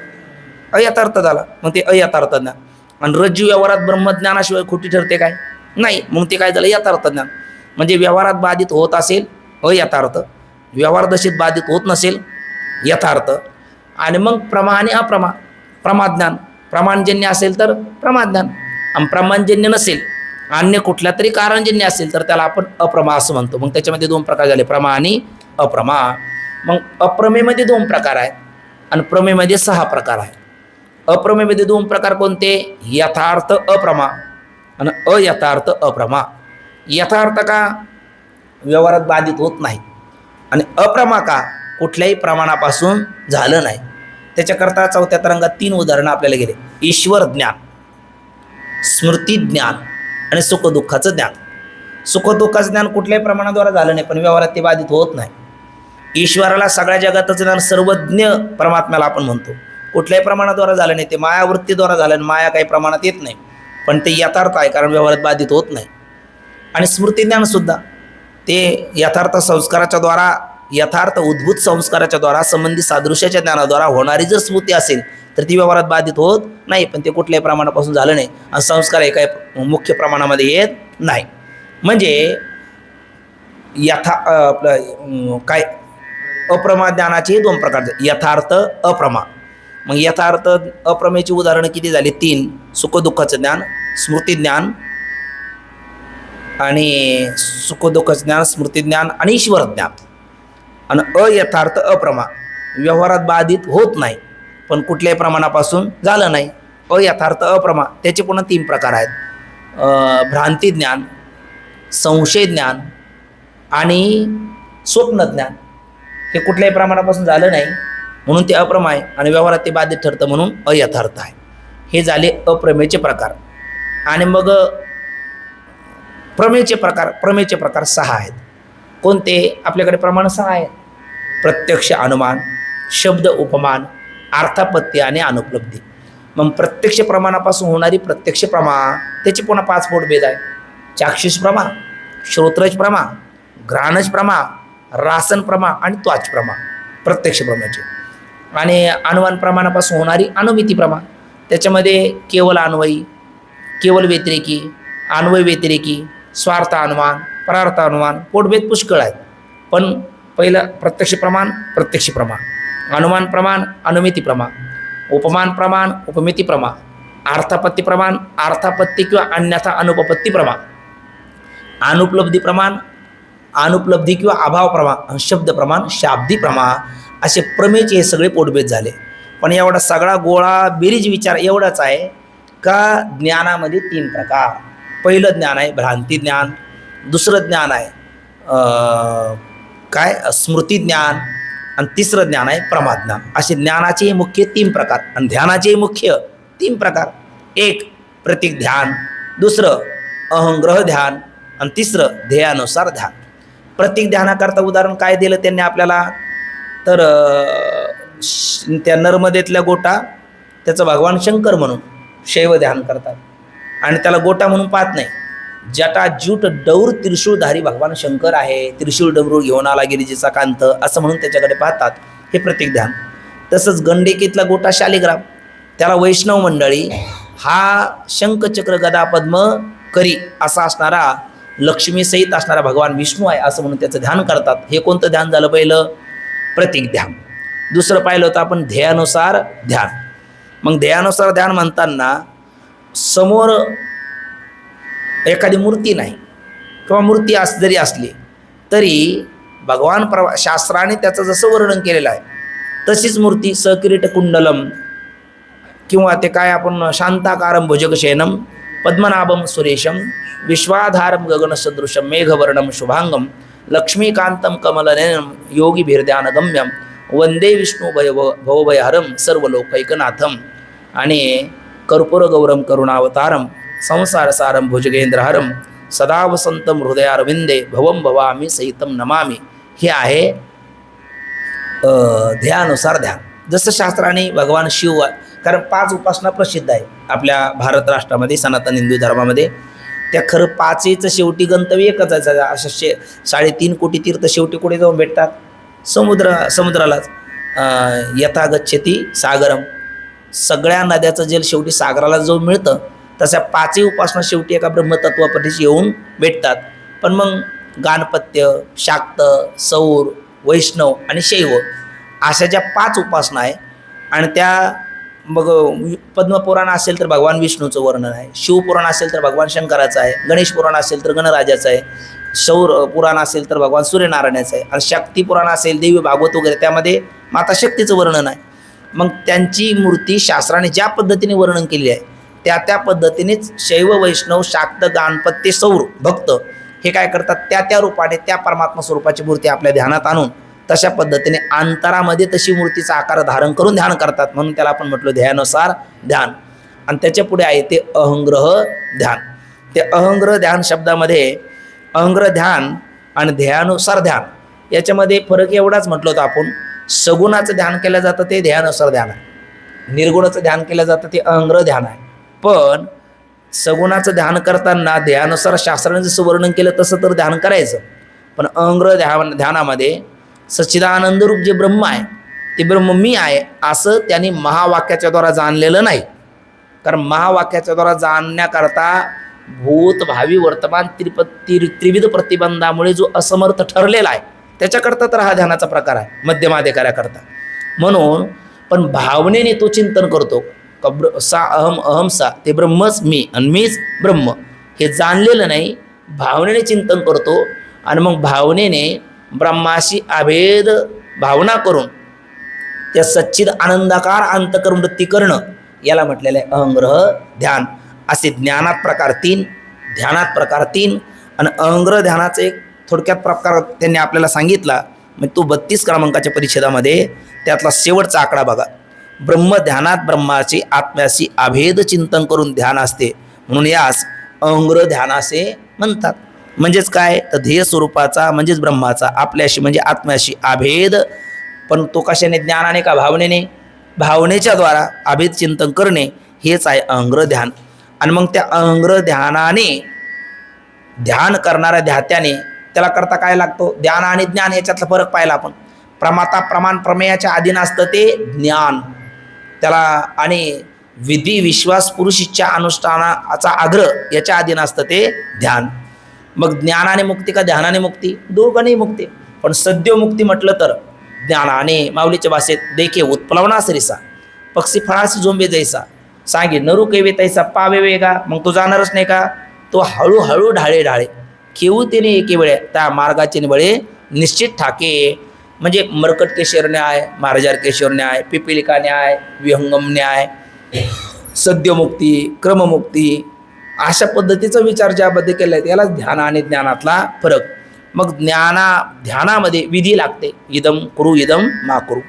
अयथार्थ झाला. मग ते अयथार्थ ज्ञान. आणि रज्जू व्यवहारात ब्रह्मज्ञानाशिवाय खोटी ठरते काय, नाही. मग ते काय झालं, यथार्थ ज्ञान. म्हणजे व्यवहारात बाधित होत असेल अयथार्थ, व्यवहार दशेत बाधित होत नसेल यथार्थ. आणि मग प्रमा आणि अप्रमा, प्रमाज्ञान. प्रमाणजन्य असेल तर प्रमाज्ञान, आणि प्रमाणजन्य नसेल, अन्य कुठल्या तरी कारणजन्य असेल तर त्याला आपण अप्रमा असं म्हणतो. मग त्याच्यामध्ये 2 प्रकार झाले, प्रमा आणि अप्रमा. मग अप्रमेमध्ये 2 प्रकार आहेत आणि प्रमेमध्ये 6 प्रकार आहेत. अप्रमेमध्ये 2 प्रकार कोणते, यथार्थ अप्रमा आणि अयथार्थ अप्रमा. यथार्थ का, व्यवहारात बाधित होत नाही, आणि अप्रमा का, कुठल्याही प्रमाणापासून झालं नाही. त्याच्याकरता 4थ्या तरंगात 3 उदाहरणं आपल्याला गेले, ईश्वर ज्ञान, स्मृती ज्ञान आणि सुखदुःखाचं ज्ञान. सुखदुःखाचं ज्ञान कुठल्याही प्रमाणाद्वारे झालं नाही, पण व्यवहारात ते बाधित होत नाही. ईश्वराला सगळ्या जगातच ज्ञान, सर्वज्ञ परमात्म्याला आपण म्हणतो, कुठल्याही प्रमाणाद्वारे झालं नाही, ते मायावृत्तीद्वारा झालं. आणि माया काही प्रमाणात येत नाही, पण ते यथार्थ आहे कारण व्यवहारात बाधित होत नाही. आणि स्मृतीज्ञानसुद्धा ते यथार्थ संस्काराच्या द्वारा, यथार्थ उद्भूत संस्काराच्या द्वारा, संबंधी सादृश्याच्या ज्ञानाद्वारा होणारी जर स्मृती असेल तर ती व्यवहारात बाधित होत नाही, पण ते कुठल्याही प्रमाणापासून झालं नाही. आणि संस्कार हे काही मुख्य प्रमाणामध्ये येत नाही. म्हणजे आपलं काय, अप्रमा ज्ञानाचे 2 प्रकार, यथार्थ अप्रमा. मग यथार्थ अप्रमेची उदाहरणं किती झाली, 3, सुखदुःखाचं ज्ञान, स्मृती ज्ञान आणि सुखदुःखाचं ज्ञान, स्मृती ज्ञान आणि ईश्वर ज्ञान. आणि अयथार्थ अप्रमा, व्यवहारात बाधित होत नाही पण कुठल्याही प्रमाणापासून झालं नाही, अयथार्थ अप्रमा. त्याचे पुन्हा 3 प्रकार आहेत, भ्रांती ज्ञान, संशय ज्ञान आणि स्वप्न ज्ञान. हे कुठल्याही प्रमाणापासून झालं नाही म्हणून ते अप्रमा आहे, आणि व्यवहारात ते बाधित ठरतं म्हणून अयथार्थ आहे. हे झाले अप्रमेयचे प्रकार. आणि मग प्रमेयचे प्रकार 6 आहेत. कोणते? आपल्याकडे प्रमाण 6 आहेत. प्रत्यक्ष अनुमान, शब्द उपमान, अर्थापत्ती आणि अनुपलब्धी. मग प्रत्यक्ष प्रमाणापासून होणारी प्रत्यक्ष प्रमा, त्याचे पुन्हा 5 पोटभेद आहे. चाक्षुष प्रमा, श्रोत्रज प्रमा, घ्राणज प्रमा, रासन प्रमा आणि त्वाच प्रमा, प्रत्यक्ष प्रमाचे. आणि अनुमान प्रमाणापासून होणारी अनुमिती प्रमा, त्याच्यामध्ये केवळ अन्वयी, केवळ व्यतिरेकी, अन्वय व्यतिरेकी, स्वार्थ अनुमान, परार्थ अनुमान, पोटभेद पुष्कळ आहेत. पण पहिलं प्रत्यक्ष प्रमाण, प्रत्यक्ष प्रमा, अनुमान प्रमाण, अनुमिती प्रमा, उपमान प्रमाण, उपमिती प्रमा, अर्थापत्ती प्रमाण, अर्थापत्ती किंवा अन्यथा अनुपपत्ती प्रमा, अनुपलब्धी प्रमाण, अनुपलब्धी किंवा अभाव प्रमाण, शब्द प्रमाण, शाब्दी प्रमा, असे प्रमेयचे हे सगळे पोटभेद झाले. पण एवढा सगळा गोळा बेरीज विचार एवढाच आहे का ज्ञानामध्ये 3 प्रकार. पहिलं ज्ञान आहे भ्रांती ज्ञान, दुसरं ज्ञान आहे स्मृती ज्ञान, आणि तिसरं ज्ञान आहे प्रमाज्ञान. असे ज्ञानाचे मुख्य 3 प्रकार आणि ध्यानाचे मुख्य 3 प्रकार. एक प्रतीक ध्यान, दुसरं अहंग्रह ध्यान आणि तिसरं ध्येयानुसार ध्यान. प्रतीक ध्यानाकरता उदाहरण काय दिलं त्यांनी आपल्याला, तर त्या नर्मदेतल्या गोटा त्याचं भगवान शंकर म्हणून शैव ध्यान करतात आणि त्याला गोटा म्हणून पाहत नाही. जटा ज्यूट डौर त्रिशूळधारी भगवान शंकर आहे, त्रिशूळ डमरू घेऊन आला गिरिजेचा कांत, असं म्हणून त्याच्याकडे पाहतात. हे प्रतीक ध्यान. तसंच गंडेकीतला गोटा शालिग्राम, त्याला वैष्णव मंडळी हा शंखचक्र गदा पद्म करी असा असणारा, लक्ष्मीसहित असणारा भगवान विष्णू आहे असं म्हणून त्याचं ध्यान करतात. हे कोणतं ध्यान झालं? पहिलं प्रतीक ध्यान. दुसरं पाहिलं होतं आपण ध्येयानुसार ध्यान. मग ध्येयानुसार ध्यान म्हणताना समोर एखादी मूर्ती नाही किंवा मूर्ती जरी असली तरी भगवान शास्त्राने त्याचं जसं वर्णन केलेलं आहे तशीच मूर्ती सकिरीट कुंडलम किंवा ते काय आपण शांताकारम भुजगशयनम पद्मनाभम सुरेशम विश्वाधारम गगनसदृशम मेघवर्णम शुभांगम लक्ष्मीकांतम कमलनयनम योगीभिर्ध्यानगम्यम वंदे विष्णू भवभयहरम सर्वलोकैकनाथम आणि कर्पूरगौरम करुणावतारम संसारसारम भुजगेंद्रहरम सदा वसंतम हृदयारविंदे भवम भवामी सहितम नमामी. हे आहे ध्यानुसार ध्यान. जसं शास्त्राने भगवान शिव, कारण 5 उपासना प्रसिद्ध आहे आपल्या भारत राष्ट्रामध्ये, सनातन हिंदू धर्मामध्ये. त्या खरं 5चं शेवटी गंतव्य एकच आहे. अशा 3.5 कोटी तीर्थ शेवटी कुठे जाऊन भेटतात? समुद्रालाच. यथा गच्छति सागरम, सगळ्या नद्याचं जल शेवटी सागराला जाऊन मिळतं. तशा 5 उपासना शेवटी एका ब्रह्मतत्वापाठीशी येऊन भेटतात. पण मग गाणपत्य, शाक्त, सौर, वैष्णव आणि शैव अशा ज्या 5 उपासना आहे आणि त्या मग पद्मपुराण असेल तर भगवान विष्णूचं वर्णन आहे, शिवपुराण असेल तर भगवान शंकराचं आहे, गणेश पुराण असेल तर गणराजाचं आहे, सौर पुराण असेल तर भगवान सूर्यनारायणाचं आहे आणि शक्ती पुराण असेल देवी भागवत वगैरे त्यामध्ये माता शक्तीचं वर्णन आहे. मग त्यांची मूर्ती शास्त्राने ज्या पद्धतीने वर्णन केली आहे त्या पद्धतीनेच शैव, वैष्णव, शाक्त, गाणपत्य, सौर भक्त हे काय करतात, त्या रूपाने त्या परमात्मा स्वरूपाची मूर्ती आपल्या ध्यानात आणून तशा पद्धतीने अंतरामध्ये तशी मूर्तीचा आकार धारण करून ध्यान करतात. म्हणून त्याला आपण म्हटलं ध्यानुसार ध्यान. आणि त्याच्या पुढे आहे ते अहंग्रह ध्यान. ते अहंग्रह ध्यान शब्दामध्ये अहंग्रह ध्यान आणि ध्येयानुसार ध्यान याच्यामध्ये फरक एवढाच म्हटलं होतं आपण. सगुणाचं ध्यान केलं जातं ते ध्येयानुसार ध्यान आहे, निर्गुणाचं ध्यान केलं जातं ते अहंग्रह ध्यान आहे. पण सगुणाचं ध्यान करताना ध्येयानुसार शास्त्राने जसं वर्णन केलं तसं तर ध्यान करायचं. पण अहंग्रह ध्यानामध्ये सच्चिदानंद रूप जे ब्रह्म आहे ते ब्रह्म मी आहे असं त्यांनी महावाक्याच्या द्वारा जाणलेलं नाही. कारण महावाक्याच्या द्वारा जाणण्याकरता भूत, भावी, वर्तमान त्रिविध प्रतिबंधामुळे जो असमर्थ ठरलेला आहे त्याच्याकरता तर हा ध्यानाचा प्रकार आहे, मध्यमाधिकाऱ्याकरता. म्हणून पण भावनेने तो चिंतन करतो सा अहम अहम सा, ते ब्रह्मच मी आणि मीच ब्रह्म हे जाणलेलं नाही, भावनेने चिंतन करतो. आणि मग भावनेने ब्रह्माशी अभेद भावना करून त्या सच्चिद आनंदाकार अंतकरण वृत्ती करणं याला म्हटलेलं आहे अहंग्रह ध्यान. असे ज्ञानात प्रकार 3, ध्यानात प्रकार 3 आणि अहंग्रह ध्यानाचे थोडक्यात प्रकार त्यांनी आपल्याला सांगितला. मग तो 32 क्रमांकाच्या परिच्छेदामध्ये त्यातला शेवटचा आकडा बघा. ब्रह्मध्यानात ब्रह्माची आत्म्याशी अभेद चिंतन करून ध्यान असते म्हणून यास अहंग्र ध्यान असे म्हणतात. म्हणजेच काय तर ध्येय स्वरूपाचा म्हणजेच ब्रह्माचा आपल्याशी म्हणजे आत्म्याशी अभेद, पण तो कशाने? ज्ञानाने का भावनेने? भावनेच्या द्वारा अभेद चिंतन करणे हेच आहे अहंग्र ध्यान. आणि मग त्या अहंग्र ध्यानाने ध्यान करणाऱ्या ध्यात्याने त्याला करता काय लागतो? ध्यान आणि ज्ञान याच्यातला फरक पाहिला आपण. प्रमाता प्रमाण प्रमेयाच्या अधीन असतं ते ज्ञान त्याला, आणि विधी विश्वास पुरुष इच्छा अनुष्ठानाचा आग्रह याच्या अधीन असतं ते ध्यान. मग ज्ञानाने मुक्ती का ध्यानाने मुक्ती? दोघांनी मुक्ती. पण सद्यो मुक्ती म्हटलं तर ज्ञानाने, माऊलीच्या भाषेत देखे उत्प्लवना सरिसा पक्षी फळासी झोंबे जैसा सांगे नरू कैवे तैसा पावे वेगा. मग तो जाणारच नाही का? तो हळूहळू ढाळे ढाळे खेळू तिने एके वेळे त्या मार्गाचे निवळे निश्चित ठाके. म्हणजे मर्कटकेश्वर न्याय, महाराजारकेश्वर न्याय, पिपिलिका न्याय, विहंगम न्याय, सद्यमुक्ती, क्रममुक्ती अशा पद्धतीचा विचार ज्याबद्दल केला आहे त्याला ध्यान आणि ज्ञानातला फरक. मग ध्यानामध्ये विधी लागते. इदम कुरु इदम मा कुरु,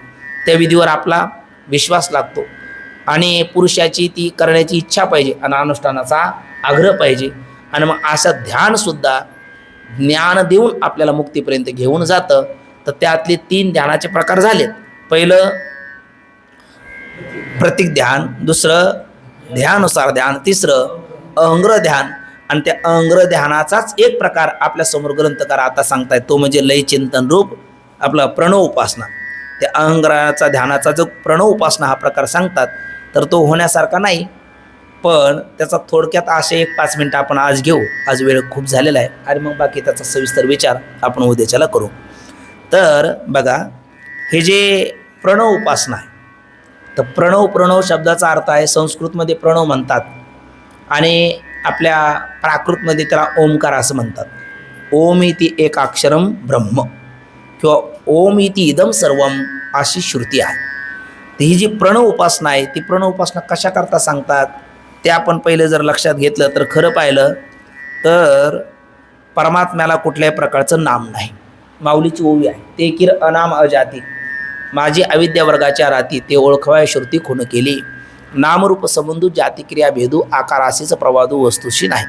त्या विधीवर आपला विश्वास लागतो आणि पुरुषाची ती करण्याची इच्छा पाहिजे आणि अनुष्ठानाचा आग्रह पाहिजे. आणि मग असं ध्यानसुद्धा ज्ञान देऊन आपल्याला मुक्तीपर्यंत घेऊन जातं. तर त्यातले 3 ध्यानाचे प्रकार झालेत. पहिलं प्रतीक ध्यान, दुसरं ध्यानुसार ध्यान, तिसरं अहंग्र ध्यान. आणि त्या अहंग्र ध्यानाचाच एक प्रकार आपल्या समोर ग्रंथकार आता सांगतायत, तो म्हणजे लय चिंतन रूप आपला प्रणव उपासना. त्या अहंग्राचा ध्यानाचा जो प्रणव उपासना हा प्रकार सांगतात तर तो होण्यासारखा नाही, पण त्याचा थोडक्यात असे 1-5 मिनटं आपण आज घेऊ. आज वेळ खूप झालेला आहे आणि मग बाकी त्याचा सविस्तर विचार आपण उद्याच्याला करू. तर बघा, हे जे प्रणव उपासना आहे तर प्रणव शब्दाचा अर्थ आहे, संस्कृतमध्ये प्रणव म्हणतात आणि आपल्या प्राकृतमध्ये त्याला ओमकार असं म्हणतात. ओम इति एक अक्षरम ब्रह्म किंवा ओम इति इदम सर्वम अशी श्रुती आहे. तर ही जी प्रणव उपासना आहे ती प्रणव उपासना कशा करता सांगतात ते आपण पहिले जर लक्षात घेतलं तर खरं पाहिलं तर परमात्म्याला कुठल्याही प्रकारचं नाम नाही. माऊलीची ओवी आहे, ते किर अनाम अजाती माझी अविद्या वर्गाच्या राती ते ओळखवाय श्रुती खूण केली. नामरूप संबंधू जाती क्रिया भेदू आकाराशीच प्रवादू वस्तूशी नाही.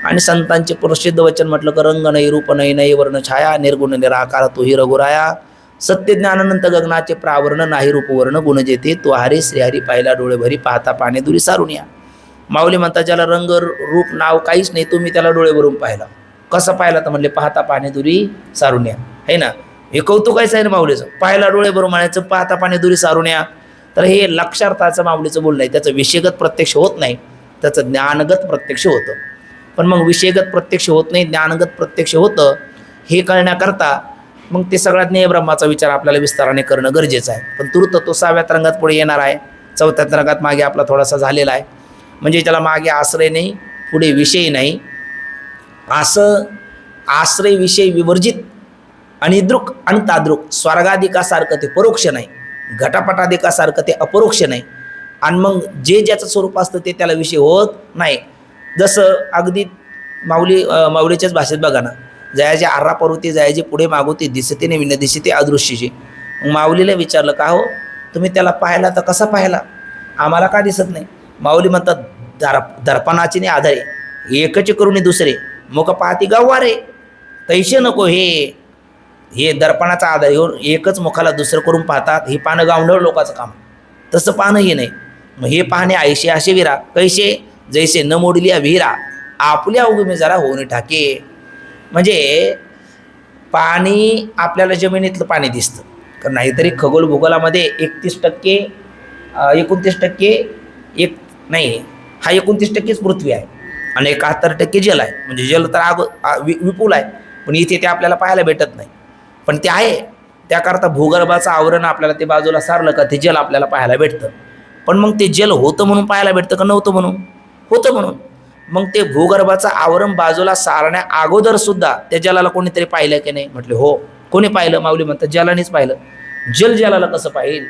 आणि संतांचे प्रसिद्ध वचन म्हटलं की रंग नाही रूप नाही नाही वर्ण छाया निर्गुण निराकार तोही रघुराया. सत्य ज्ञानानंत गगनाचे प्रावरण नाही रूप वर्ण गुण जेते तो हरी श्रीहरी पाहिला डोळे भरी पाहता पाणी दुरी सारून या. माऊली म्हणतात ज्याला रंग रूप नाव काहीच नाही तुम्ही त्याला डोळे भरून पाहिला. कसं पाहिला तर म्हणले पाहता पाणी दुरी सारून या, है ना. हे कौतुकायचं आहे ना माऊलीचं, पाहिला डोळे भरून म्हणायचं पाहता पाणी दुरी सारून या. तर हे लक्षार्थाचं माऊलीचं बोलणं आहे. त्याचं विषयगत प्रत्यक्ष होत नाही, त्याचं ज्ञानगत प्रत्यक्ष होतं. पण मग विषयगत प्रत्यक्ष होत नाही, ज्ञानगत प्रत्यक्ष होतं हे कळण्याकरता मग ते सगळा ज्ञेय ब्रह्माचा विचार आपल्याला विस्ताराने करणं गरजेचं आहे. पण तूर्त तो 6व्या तरंगात पुढे येणार आहे, 4थ्या तरंगात मागे आपला थोडासा झालेला आहे. म्हणजे त्याला मागे आश्रय नाही, पुढे विषय नाही, असं आश्रय विषय विवर्जित आणि दृक आणि तादृक स्वर्गाधिकासारखं ते परोक्ष नाही, घटापटाधिकासारखं ते अपरोक्ष नाही. आणि मग जे ज्याचं स्वरूप असतं ते त्याला विषय होत नाही. जसं अगदी माऊलीच्याच भाषेत बघा ना, जयाचे आर्रा पर्वती जयाचे पुढे मागवते दिसते ने विन दिसते अदृश्यचे. मग माऊलीला विचारलं का हो तुम्ही त्याला पाहिला तर कसा पाहिला, आम्हाला का दिसत नाही. माऊली म्हणतात दर्पणाचे ने आधारे एकच करून दुसरे मुख पाहती गव्वारे तैसे नको. हे दर्पणाचा आधार घेऊन एकच मुखाला दुसरं करून पाहतात, हे पाहणं गावंढळ लोकांचं काम. तसं पाहणं हे नाही. मग हे पाहणे आयशे असे विरा कैसे जैसे न मोडलिया विहिरा आपल्या उगमे जरा होऊन टाके. म्हणजे पाणी आपल्याला जमिनीतलं पाणी दिसतं, कारण नाहीतरी खगोल भूगोलामध्ये 29% एक नाही, हा 29%च पृथ्वी आहे आणि 71% जल आहे. म्हणजे जल तर विपुल आहे, पण इथे ते आपल्याला पाहायला भेटत नाही. पण ते आहे त्याकरता भूगर्भाचं आवरण आपल्याला ते बाजूला सारलं का ते जल आपल्याला पाहायला भेटतं. पण मग ते जल होतं म्हणून पाहायला भेटतं का नव्हतं म्हणून? होतं म्हणून. मग ते भूगर्भाचं आवरण बाजूला सारण्या अगोदर सुद्धा त्या जलाला कोणीतरी पाहिलं की नाही? म्हटले हो. कोणी पाहिलं? माऊली म्हणतात जलानेच पाहिलं. जल जलाला कसं पाहिल?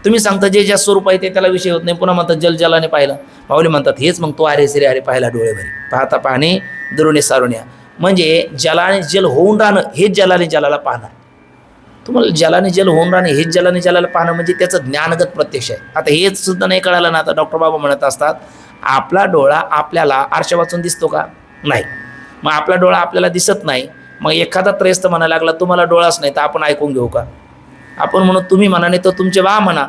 तुम्ही सांगता जे ज्या स्वरूप आहे ते त्याला विषय होत नाही, पुन्हा म्हणतात जल जलाने पाहिलं. माऊली म्हणतात हेच मग तो अरे श्री अरे पाहिला डोळे भरी पाहता पाणी दुरुने सारुण्या. म्हणजे जलाने जल होऊन राहणं हेच जलाने जलाला पाहणं. तुम्हाला जलाने जल होऊन राहणे हेच जलाने जलाला पाहणं म्हणजे त्याचं ज्ञानगत प्रत्यक्ष आहे. आता हेच सुद्धा नाही कळालं ना, आता डॉक्टर बाबा म्हणत असतात आपला डोळा आपल्याला आरशा वाचून दिसतो का? नाही. मग आपला डोळा आपल्याला दिसत नाही, मग एखादा त्रयस्थ म्हणायला लागला तुम्हाला डोळाच नाही तर आपण ऐकून घेऊ का? आपण म्हणू तुम्ही म्हणा नाही तर तुमचे बा म्हणा,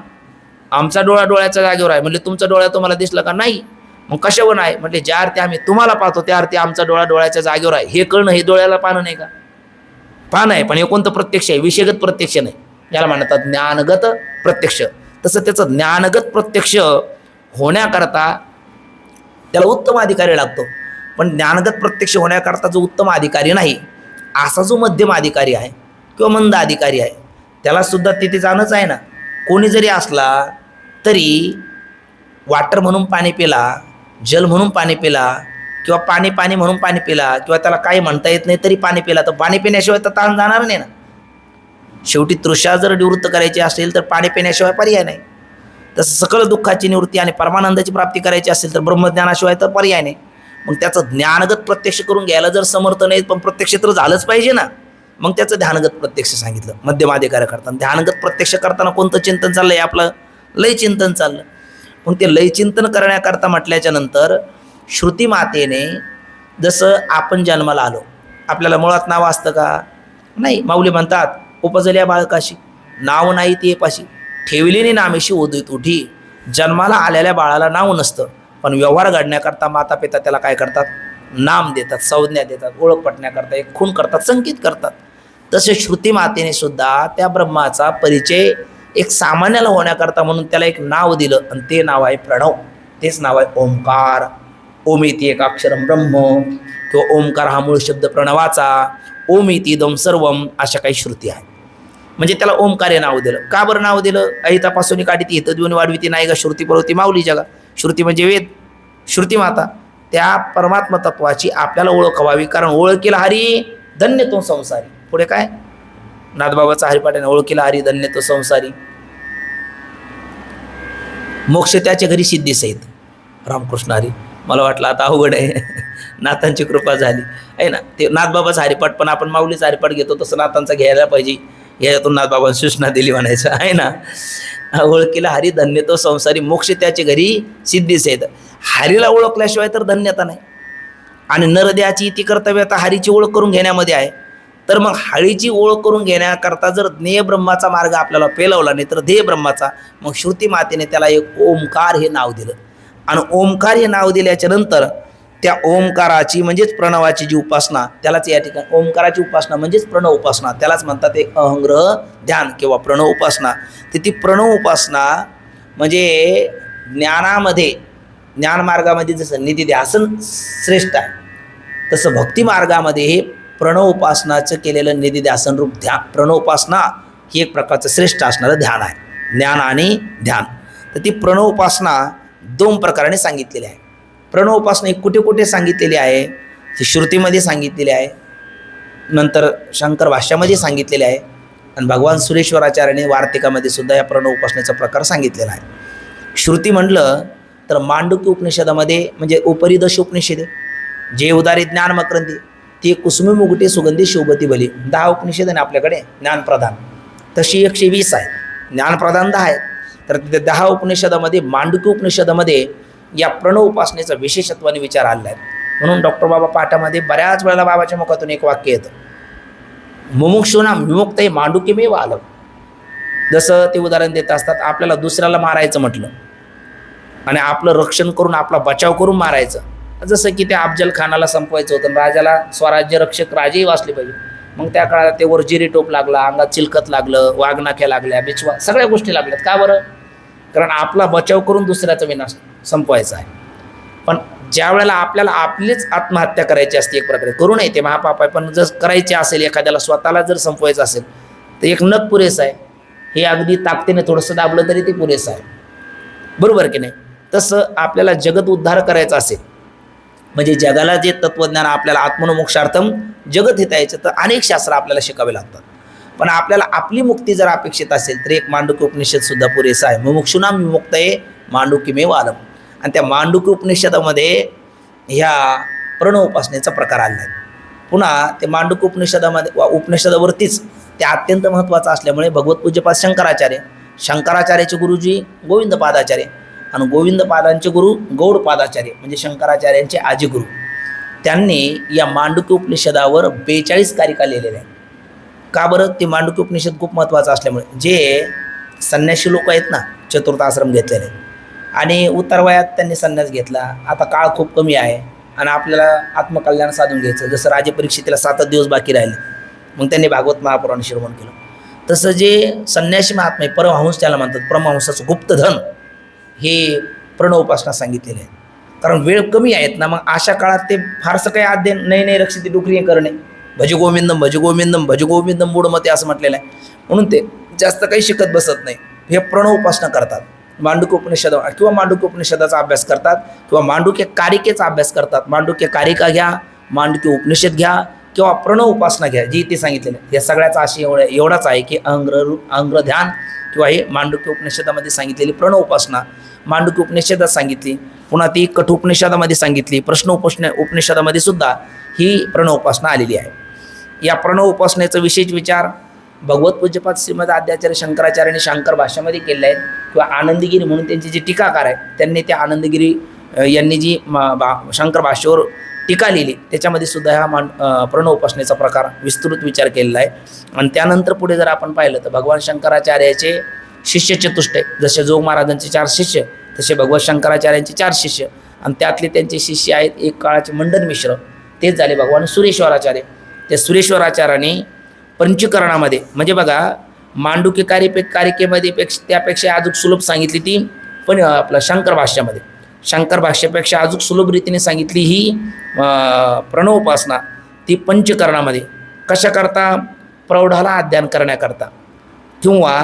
आमचा डोळा डोळ्याच्या जागेवर आहे. म्हणजे तुमचा डोळा तुम्हाला दिसला का? नाही. मग कशावर आहे? म्हणजे ज्या अर्थी आम्ही तुम्हाला पाहतो त्या अर्थी आमचा डोळा डोळ्याच्या जागेवर आहे. हे कळणं हे डोळ्याला पाहणं नाही का? पाहणं आहे, पण हे कोणतं प्रत्यक्ष आहे? विषयगत प्रत्यक्ष नाही, याला म्हणतात ज्ञानगत प्रत्यक्ष. तसं त्याचं ज्ञानगत प्रत्यक्ष होण्याकरता त्याला उत्तम अधिकारी लागतो. पण ज्ञानगत प्रत्यक्ष होण्याकरता जो उत्तम अधिकारी नाही, असा जो मध्यम अधिकारी आहे किंवा मंद अधिकारी आहे त्याला सुद्धा तिथे जाणंच आहे ना. कोणी जरी असला तरी वाटर म्हणून पाणी पिला, जल म्हणून पाणी पिला किंवा पाणी पाणी म्हणून पाणी पिला किंवा त्याला काही म्हणता येत नाही तरी पाणी पिला, तर पाणी पिण्याशिवाय तर ताण जाणार नाही ना. शेवटी तृषा जर निवृत्त करायची असेल तर पाणी पिण्याशिवाय पर्याय नाही. तसं सकल दुःखाची निवृत्ती आणि परमानंदाची प्राप्ती करायची असेल तर ब्रह्मज्ञानाशिवाय तर पर्याय नाही. मग त्याचं ज्ञानगत प्रत्यक्ष करून घ्यायला जर समर्थ नाही, पण प्रत्यक्ष तर झालंच पाहिजे ना. मग त्याचं ध्यानगत प्रत्यक्ष सांगितलं मध्यमाधिकारी करताना. ध्यानगत प्रत्यक्ष करताना कोणतं चिंतन चाललंय? आपलं लय चिंतन चाललं. मग ते लय चिंतन करण्याकरता म्हटल्याच्या नंतर श्रुती मातेने जसं आपण जन्माला आलो, आपल्याला मुळात नाव असतं का? नाही. माऊली म्हणतात उपजल्या बाळकाशी नाव नाही ते पाशी, ठेवलेली नामेशी उदित उठी. जन्माला आलेल्या बाळाला नाव नसतं, पण व्यवहार घडण्याकरता माता पिता त्याला काय करतात? नाम देतात, संज्ञा देतात, ओळख पटण्याकरता एक खूण करतात, संकेत करतात. तसे श्रुती मातेने सुद्धा त्या ब्रह्माचा परिचय एक सामान्याला होण्याकरता म्हणून त्याला एक नाव दिलं, आणि ते नाव आहे प्रणव. तेच नाव आहे ओंकार. ओमिती एक अक्षरम ब्रह्म, किंवा ओंकार हा मूळ शब्द प्रणवाचा. ओमिती इदम सर्वम, अशा काही श्रुती आहे. म्हणजे त्याला ओंकार हे नाव दिलं. का बरं नाव दिलं? अहितापासून काढी हित देऊन वाढविती नाही का श्रुती परवती माऊली जगा. श्रुती म्हणजे वेद, श्रुती माता. त्या परमात्मा तत्वाची आपल्याला ओळख व्हावी, कारण ओळखीला हरी धन्य तो संसारी. पुढे काय? नाथबाबाचा हरिपाठाने ओळखीला हरी धन्य तो संसारी, मोक्ष त्याच्या घरी सिद्धी सहित. रामकृष्ण हरी. मला वाटलं आता अवघड आहे. नाथांची कृपा झाली आहे ना. ते नाथबाबाचा हरिपाठ पण आपण माऊलीचा हरिपाठ घेतो तसं नाथांचा घ्यायला पाहिजे. याच्यातून नाथबाबांनी सूचना दिली म्हणायचं आहे ना. ओळखीला हरी धन्य तो संसारी, मोक्ष त्याच्या घरी सिद्धी सहित. हरीला ओळखल्याशिवाय तर धन्यता नाही. आणि नरद्याची ती कर्तव्यता हरीची ओळख करून घेण्यामध्ये आहे. तर मग हळीची ओळख करून घेण्याकरता जर ज्ञेय ब्रह्माचा मार्ग आपल्याला पेलवला नाही तर ध्येय ब्रह्माचा, मग श्रुती मातेने त्याला एक ओंकार हे नाव दिलं. आणि ओंकार हे नाव दिल्याच्या नंतर त्या ओंकाराची म्हणजेच प्रणवाची जी उपासना, त्यालाच या ठिकाणी ओंकाराची उपासना म्हणजेच प्रणव उपासना, त्यालाच म्हणतात एक अहंग्रह ध्यान किंवा प्रणव उपासना. तर ती प्रणव उपासना म्हणजे ज्ञानामध्ये, ज्ञानमार्गामध्ये जसं निधिध्यासन श्रेष्ठ आहे, तसं भक्ती मार्गामध्ये हे प्रणव उपासनाचं केलेलं निधिध्यासन रूप ध्यान, प्रणव उपासना ही एक प्रकारचं श्रेष्ठ असणारं ध्यान आहे. ज्ञान आणि ध्यान. तर ती प्रणव उपासना दोन प्रकाराने सांगितलेली आहे. प्रणव उपासना कुठे कुठे सांगितलेली आहे? ती श्रुतीमध्ये सांगितलेली आहे, नंतर शंकर भाष्यामध्ये सांगितलेले आहे, आणि भगवान सुरेश्वराचार्याने वार्तिकामध्ये सुद्धा या प्रणव उपासनेचा प्रकार सांगितलेला आहे. श्रुती म्हटलं तर मांडुक्य उपनिषदामध्ये म्हणजे उपरी दश उपनिषदे, जे उदारे ज्ञान मकरंदी, ती कुसुमी मुगटे सुगंधी शोभती भली. 10 उपनिषद आहे ना आपल्याकडे ज्ञानप्रधान, तशी 120 आहे. ज्ञानप्रधान 10 आहेत. तर तिथे 10 उपनिषदामध्ये मांडुक्य उपनिषदामध्ये या प्रणव उपासनेचा विशेषत्वाने विचार आलेला आहे. म्हणून डॉक्टर बाबा पाठामध्ये बऱ्याच वेळेला बाबाच्या मुखातून एक वाक्य येतं, मुमुक्षुना विमुक्तये मांडुक्यमेव आलं. जसं ते उदाहरण देत असतात, आपल्याला दुसऱ्याला मारायचं म्हटलं आणि आपलं रक्षण करून आपला बचाव करून मारायचं. जसं की त्या अफजल खानाला संपवायचं होतं, राजाला स्वराज्य रक्षक राजेही वाचले पाहिजे. मग त्या काळात ते वर जिरी टोप लागला, अंगात चिलखत लागलं, वाघनाख्या लागल्या, बिचवा, सगळ्या गोष्टी लागल्यात. का बरं? कारण आपला बचाव करून दुसऱ्याचा विनाश संपवायचा आहे. पण ज्या वेळेला आपल्याला आपलीच आत्महत्या करायची असते, एक प्रकारे करू नये ते महापाप आहे, पण जर करायची असेल एखाद्याला स्वतःला जर संपवायचं असेल तर एक नख पुरेसं आहे. हे अगदी ताकदीने थोडंसं दाबलं तरी ते पुरेसं आहे, बरोबर की नाही? तसं आपल्याला जगत उद्धार करायचा असेल, म्हणजे जगाला जे तत्त्वज्ञान आपल्याला आत्मनोमोक्षार्थम जगत हितायचं, तर अनेक शास्त्र आपल्याला शिकावे लागतात. पण आपल्याला आपली मुक्ती जर अपेक्षित असेल तर एक मांडुक्य उपनिषद सुद्धा पुरेसा आहे. मुमुक्षुना विमुक्तये मांडुक्यमेव आलं. आणि त्या मांडुक्य उपनिषदामध्ये ह्या प्रणव उपासनेचा प्रकार आलेला आहे. पुन्हा ते मांडुक्य उपनिषदावरतीच ते अत्यंत महत्त्वाचं असल्यामुळे भगवत पूज्यपाद शंकराचार्याचे गुरुजी गोविंदपादाचार्य आणि गोविंद पादांचे गुरु गौड पादाचार्य म्हणजे शंकराचार्यांचे आजीगुरु, त्यांनी या मांडुक्य उपनिषदावर 42 कारिका लिहिलेल्या आहेत. का बरं? ते मांडुक्य उपनिषद खूप महत्त्वाचं असल्यामुळे. जे संन्यासी लोक आहेत ना, चतुर्थ आश्रम घेतलेले आणि उतार वयात त्यांनी संन्यास घेतला, आता काळ खूप कमी आहे आणि आपल्याला आत्मकल्याण साधून घ्यायचं, जसं राजे परीक्षेला 7 दिवस बाकी राहिले, मग त्यांनी भागवत महापुराण श्रवण केलं. तसं जे संन्यासी महात्मा परमहंस त्याला म्हणतात, परमहंसाचं गुप्तधन हे प्रणव उपासना सांगितलेले आहे. कारण वेळ कमी आहेत ना, मग अशा काळात ते फारसं काही अध्ययन नाही रक्षित डुकरी करणे, भज गोविंदम भज गोविंदम भज गोविंदम मूढमते असं म्हटलेलं आहे, म्हणून ते जास्त काही शिकत बसत नाही. हे प्रणव उपासना करतात, मांडुक्य उपनिषद किंवा मांडुक्य उपनिषदाचा अभ्यास करतात किंवा मांडुक्य कारिकेचा अभ्यास करतात. मांडुक्य कारिका घ्या, मांडुक्य उपनिषद घ्या किंवा प्रणव उपासना घ्या, जी ते सांगितलेलं आहे. या सगळ्याचा आशय एवढाच आहे की अंग्र ध्यान किंवा हे मांडुक्य उपनिषदामध्ये सांगितलेली प्रणव उपासना मांडुक्य उपनिषदात सांगितली, पुन्हा ती कठोपनिषदामध्ये सांगितली, प्रश्न उपनिषदामध्ये सुद्धा ही प्रणव उपासना आलेली आहे. या प्रणव उपासनेचा विशेष विचार भगवत पूज्यपाद श्रीमद आद्याचार्य शंकराचार्यांनी शंकर भाष्यामध्ये केले आहेत किंवा आनंदगिरी म्हणून त्यांचे जे टीकाकार आहेत त्यांनी त्या आनंदगिरी यांनी जी शंकर भाष्यावर टीका लिहिली त्याच्यामध्ये सुद्धा हा प्रणव उपासनेचा प्रकार विस्तृत विचार केलेला आहे. आणि त्यानंतर पुढे जर आपण पाहिलं तर भगवान शंकराचार्याचे शिष्य चतुष्टय, जसे जोग महाराजांचे 4 शिष्य तसे भगवत शंकराचार्यांचे 4 शिष्य, आणि त्यातले त्यांचे शिष्य आहेत एक काळाचे मंडन मिश्र, तेच झाले भगवान सुरेश्वराचार्य. त्या सुरेश्वराचार्यांनी पंचकरणामध्ये म्हणजे बघा मांडुक्य कारिकेमध्ये त्यापेक्षा अजून सुलभ सांगितली ती, पण आपलं शंकर भाष्यामध्ये शंकर भाष्यापेक्षा अजून सुलभ रीतीने सांगितली ही प्रणवोपासना. ती पंचकरणामध्ये कशाकरता? प्रौढाला अध्ययन करण्याकरता किंवा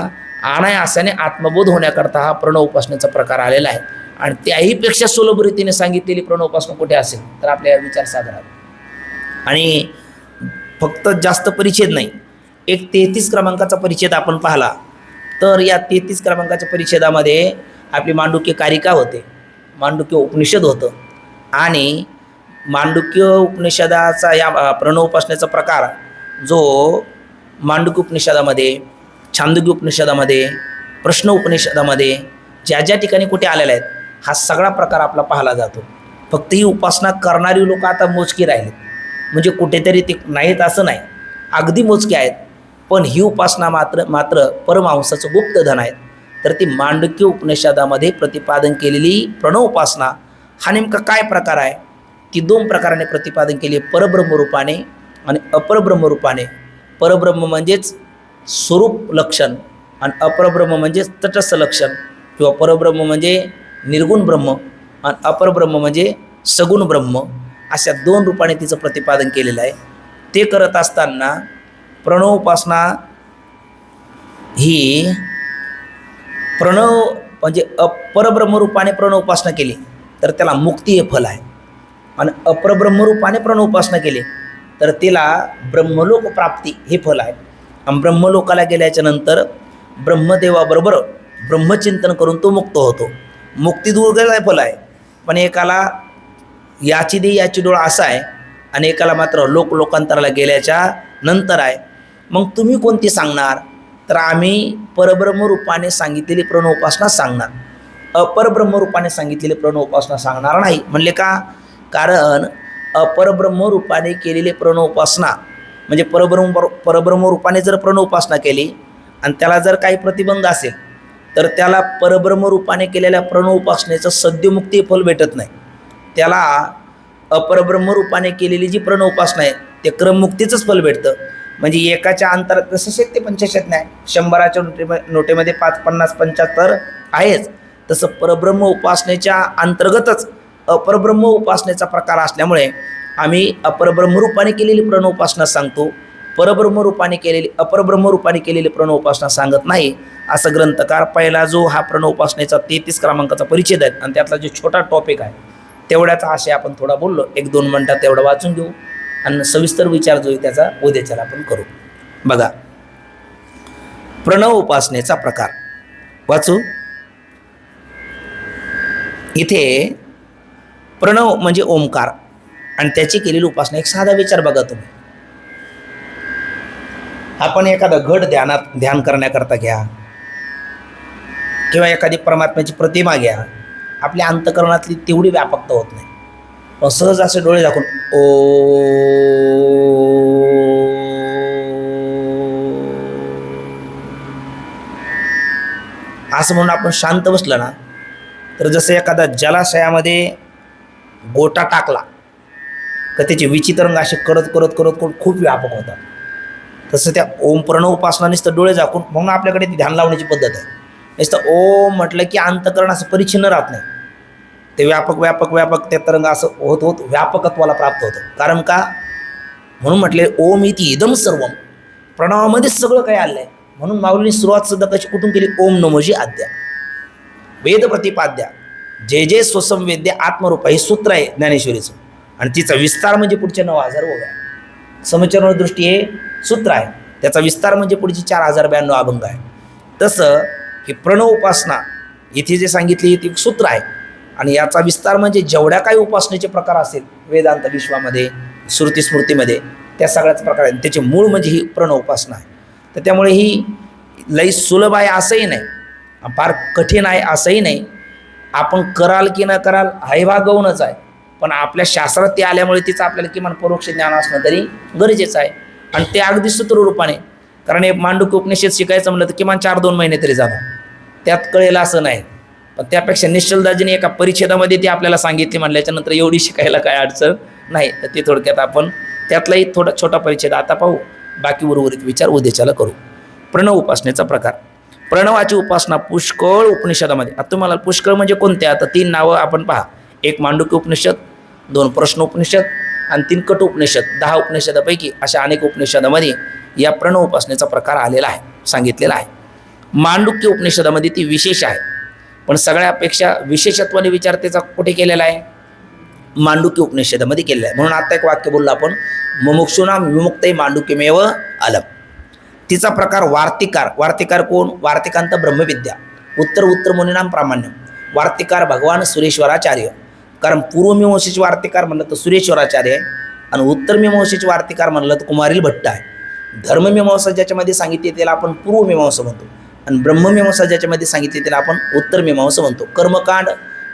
अनायासाने आत्मबोध होण्याकरता हा प्रणवोपासनेचा प्रकार आलेला आहे. आणि त्याहीपेक्षा सुलभ रीतीने सांगितलेली प्रणवोपासना कुठे असेल तर आपल्या विचारसागरात. आणि फक्त जास्त परिच्छेद नाही, एक 33 क्रमांकाचा परिच्छेद आपण पाहिला तर या 33 क्रमांकाच्या परिच्छेदामध्ये आपली मांडुक्य कारिका होते, मांडुक्य उपनिषद होतं, आणि मांडुक्य उपनिषदाचा या प्रणवोपासनेचा प्रकार जो मांडुक्य उपनिषदामध्ये, छांदोग्य उपनिषदामध्ये, प्रश्न उपनिषदामध्ये ज्या ज्या ठिकाणी कुठे आलेल्या आहेत हा सगळा प्रकार आपला पाहिला जातो. फक्त ही उपासना करणारी लोक आता मोजकी राहिली, म्हणजे कुठेतरी ते नाहीत असं नाही, अगदी मोजके आहेत, पण ही उपासना मात्र परमहंसाचं गुप्तधन आहेत. तर ती मांडुक्य उपनिषदामध्ये प्रतिपादन केलेली प्रणव उपासना हा नेमका काय प्रकार आहे? ती 2 प्रकाराने प्रतिपादन केली, परब्रह्मरूपाने आणि अपरब्रह्मरूपाने. परब्रह्म म्हणजेच स्वरूप लक्षण आणि अपरब्रह्म म्हणजेच तटस्थ लक्षण, किंवा परब्रह्म म्हणजे निर्गुण ब्रह्म आणि अपरब्रह्म म्हणजे सगुण ब्रह्म, अशा 2 रूपाने तिचं प्रतिपादन केलेलं आहे. ते करत असताना प्रणवोपासना ही म्हणजे परब्रह्मरूपाने प्रणवोपासना केली तर त्याला मुक्ती हे फल आहे, आणि अपरब्रह्मरूपाने प्रणवोपासना केली तर तिला ब्रह्मलोक प्राप्ती हे फल आहे. आणि ब्रह्मलोकाला गेल्याच्या नंतर ब्रह्मदेवाबरोबर ब्रह्मचिंतन करून तो मुक्त होतो. मुक्ती दूर फल आहे, पण एकाला याची दे याची डोळा असा आहे आणि एकाला मात्र लोकांतराला गेल्याच्या नंतर आहे. मग तुम्ही कोणती सांगणार? तर आम्ही परब्रह्मरूपाने सांगितलेली प्रणवोपासना सांगणार, अपरब्रह्मरूपाने सांगितलेली प्रणवोपासना सांगणार नाही. म्हणले का? कारण अपरब्रह्मरूपाने केलेली प्रणवोपासना म्हणजे परब्रह्मरूपाने जर प्रणवोपासना केली आणि त्याला जर काही प्रतिबंध असेल तर त्याला परब्रह्मरूपाने केलेल्या प्रणवोपासनेचं सद्यमुक्ती फल भेटत नाही. त्याला अपरब्रह्मरूपाने केलेली जी प्रणवोपासना आहे ते क्रममुक्तीचंच फल भेटतं. म्हणजे एकाच्या अंतरात जसं 100 ते 85 नाही, 100च्या नोटेमध्ये 5, 50, 75 आहेच, तसं परब्रह्म उपासनेच्या अंतर्गतच अपरब्रह्म उपासनेचा प्रकार असल्यामुळे आम्ही अपरब्रह्मरूपाने केलेली प्रणवोपासना सांगतो, परब्रह्मरूपाने केलेली अपरब्रह्मरूपाने केलेली प्रणवोपासना सांगत नाही. असं ग्रंथकार पहिला जो हा प्रणवोपासनेचा 33 क्रमांकाचा परिच्छेद आहे आणि त्यातला जो छोटा टॉपिक आहे तेवढ्याचा आशय आपण थोडा बोललो, 1-2 मिनटात तेवढं वाचून घेऊ आणि सविस्तर विचार जो त्याचा उद्याच्याला आपण करू. बघा, प्रणव उपासनेचा प्रकार वाचू. इथे प्रणव म्हणजे ओंकार आणि त्याची केलेली उपासना. एक साधा विचार बघा तुम्ही, आपण एखादा घट ध्यान करण्याकरता घ्या किंवा एखादी परमात्म्याची प्रतिमा घ्या आपल्या अंतःकरणातली तेवढी व्यापकता होत नाही. पण सहज असे डोळे झाकून ओ असं म्हणून आपण शांत बसलं ना, तर जसं एखादा जलाशयामध्ये गोटा टाकला तर त्याचे विचित्रंग असे करत करत करत करत खूप व्यापक होतात. तसं त्या ओम प्रणव उपासना नुसतं डोळे झाकून, म्हणून आपल्याकडे ती ध्यान लावण्याची पद्धत आहे. नुसतं ओम म्हटलं की अंतःकरण असं परिच्छिन्न राहत नाही, ते व्यापक व्यापक व्यापक ते तरंग असं होत होत व्यापकत्वाला प्राप्त होतं. कारण का? म्हणून म्हटले ओम इति इदम सर्वम, प्रणवामध्येच सगळं काही आलं आहे. म्हणून माऊलींनी सुरुवात सुद्धा कशी कुठून केली? ओम नमोजी आद्या वेद प्रतिपाद्या जे जे स्वसंवेद्य आत्मरूप, हे सूत्र आहे ज्ञानेश्वरीचं. आणि तिचा विस्तार म्हणजे पुढचे 9000 ओव्या. समचरण दृष्टी हे सूत्र आहे, त्याचा विस्तार म्हणजे पुढची 4092 अभंग आहे. तसं ही प्रणव उपासना इथे जे सांगितली ती सूत्र आहे, आणि याचा विस्तार म्हणजे जेवढ्या काही उपासनेचे प्रकार असेल वेदांत विश्वामध्ये, श्रुती स्मृतीमध्ये, त्या सगळ्याच प्रकार आहेत. त्याचे मूळ म्हणजे ही प्रणव उपासना आहे. तर त्यामुळे ही लई सुलभ आहे असंही नाही, फार कठीण आहे असंही नाही. आपण कराल की न कराल हाही भाग गौणच आहे, पण आपल्या शास्त्रात ते आल्यामुळे तिचं आपल्याला किमान परोक्ष ज्ञान असणं तरी गरजेचं आहे. आणि ते अगदी सूत्ररूपाने, कारण हे मांडूक्य उपनिषद शिकायचं म्हणलं तर किमान 4-2 महिने तरी जाणार, त्यात कळेल असं नाही. पण त्यापेक्षा निश्चलदाजीने एका परिच्छेदामध्ये ती आपल्याला सांगितली म्हटल्याच्यानंतर एवढी शिकायला काय अडचण नाही. तर ते थोडक्यात आपण त्यातलाही थोडा छोटा परिच्छेद आता पाहू, बाकी उर्वरित विचार उद्याच्याला करू. प्रणव उपासनेचा प्रकार. प्रणवाची उपासना पुष्कळ उपनिषदामध्ये. आता तुम्हाला पुष्कळ म्हणजे कोणत्या? आता 3 नावं आपण पहा. 1 मांडूक्य उपनिषद, 2 प्रश्न उपनिषद आणि 3 कट उपनिषद. 10 उपनिषदापैकी अशा अनेक उपनिषदामध्ये या प्रणव उपासनेचा प्रकार आलेला आहे, सांगितलेला आहे. मांडूक्य उपनिषदामध्ये ती विशेष आहे, पण सगळ्यापेक्षा विशेषत्वाने विचार त्याचा कुठे केलेला आहे? मांडूक्य उपनिषदामध्ये केलेला आहे. म्हणून आता एक वाक्य बोललो आपण, मुमुक्षूणाम विमुक्तै मांडूक्यमेव अलम. तिचा प्रकार वार्तिकार. वार्तिकार कोण? वार्तिकांत ब्रह्मविद्या. उत्तर मुनीनाम प्रामाण्यम. वार्तिकार भगवान सुरेश्वराचार्य. कारण पूर्वमीमांसेचे वार्तिकार म्हणलं तर सुरेश्वराचार्य आहे, आणि उत्तरमीमांसेचे वार्तिकार म्हणलं तर कुमारील भट्ट आहे. धर्ममीमांसा ज्याच्यामध्ये सांगितली त्याला आपण पूर्वमीमांसा म्हणतो, आणि ब्रह्ममीमांसा ज्याच्यामध्ये सांगितली त्याला आपण उत्तरमीमांसा म्हणतो. कर्मकांड,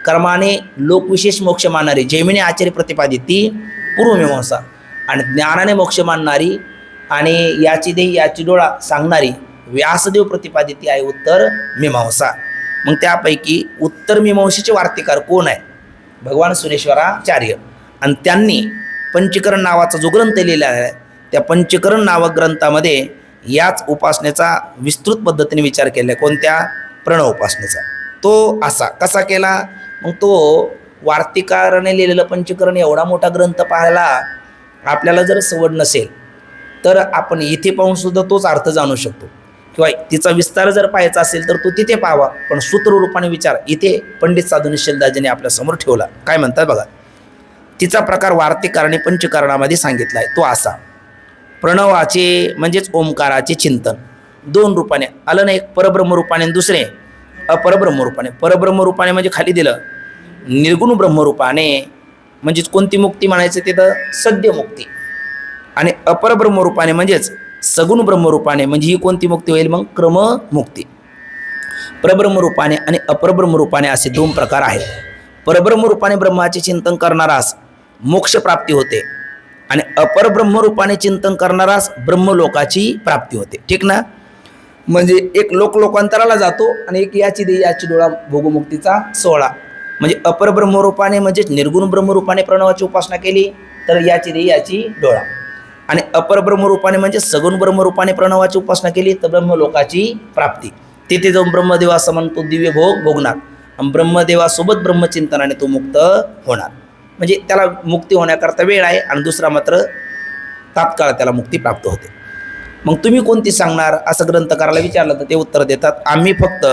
कर्माने लोकविशेष मोक्ष मानणारी जैमिनी आचार्य प्रतिपादित ती पूर्वमीमांसा, आणि ज्ञानाने मोक्ष मानणारी आणि याची देही याची डोळा सांगणारी व्यासदेव प्रतिपादित ती आहे उत्तर मीमांसा. मग त्यापैकी उत्तर मीमांसेचे वार्तिकार कोण आहे? भगवान सुरेश्वराचार्य. आणि त्यांनी पंचकरण नावाचा जो ग्रंथ लिहिला आहे, त्या पंचकरण नावक ग्रंथामध्ये याच उपासनेचा विस्तृत पद्धतीने विचार केला आहे. कोणत्या? प्रणव उपासनेचा. तो असा कसा केला? मग तो वार्तिकाराने लिहिलेलं पंचकरण एवढा मोठा ग्रंथ पाहायला आपल्याला जर सवड नसेल तर आपण इथे पाहून सुद्धा तोच अर्थ जाणू शकतो, किंवा तिचा विस्तार जर पाहायचा असेल तर तो तिथे पाहावा. पण सूत्ररूपाने विचार इथे पंडित साधू निश्चलदाजीने आपल्या समोर ठेवला. काय म्हणतात बघा. तिचा प्रकार वार्तिकाराने पंचकरणामध्ये सांगितला आहे. तो असा, प्रणवाचे म्हणजेच ओंकाराचे चिंतन 2 रूपाने आलं ना. एक परब्रह्म रूपाने, दुसरे अपरब्रह्म रूपाने. परब्रह्म रूपाने म्हणजे खाली दिलं, निर्गुण ब्रह्मरूपाने म्हणजेच कोणती मुक्ती म्हणायचं तिथं? सद्य मुक्ती. आणि अपरब्रह्म रूपाने म्हणजेच सगुण ब्रह्मरूपाने, म्हणजे ही कोणती मुक्ती होईल? मग क्रममुक्ती. परब्रह्म रूपाने आणि अपरब्रह्म रूपाने असे 2 प्रकार आहेत. परब्रह्म रूपाने ब्रह्माचे चिंतन करणारास मोक्ष प्राप्ती होते, आणि अपरब्रह्म रूपाने चिंतन करणारास ब्रह्मलोकाची प्राप्ती होते. ठीक ना? म्हणजे एक लोकांतराला जातो, आणि एक याची देही याची डोळा भोगमुक्तीचा सोहळा. म्हणजे अपर ब्रह्मरूपाने म्हणजेच निर्गुण ब्रह्मरूपाने प्रणवाची उपासना केली तर याची देही याची डोळा, आणि अपर ब्रह्मरूपाने म्हणजे सगुण ब्रह्मरूपाने प्रणवाची उपासना केली तर ब्रह्मलोकाची प्राप्ती. तिथे जाऊन ब्रह्मदेवासमान तो दिव्य भोग भोगणार, आणि ब्रह्मदेवासोबत ब्रह्मचिंतनाने तो मुक्त होणार. म्हणजे त्याला मुक्ती होण्याकरता वेळ आहे, आणि दुसरा मात्र तात्काळ त्याला मुक्ती प्राप्त होते. मग तुम्ही कोणती सांगणार असं ग्रंथकाराला विचारलं तर ते उत्तर देतात, आम्ही फक्त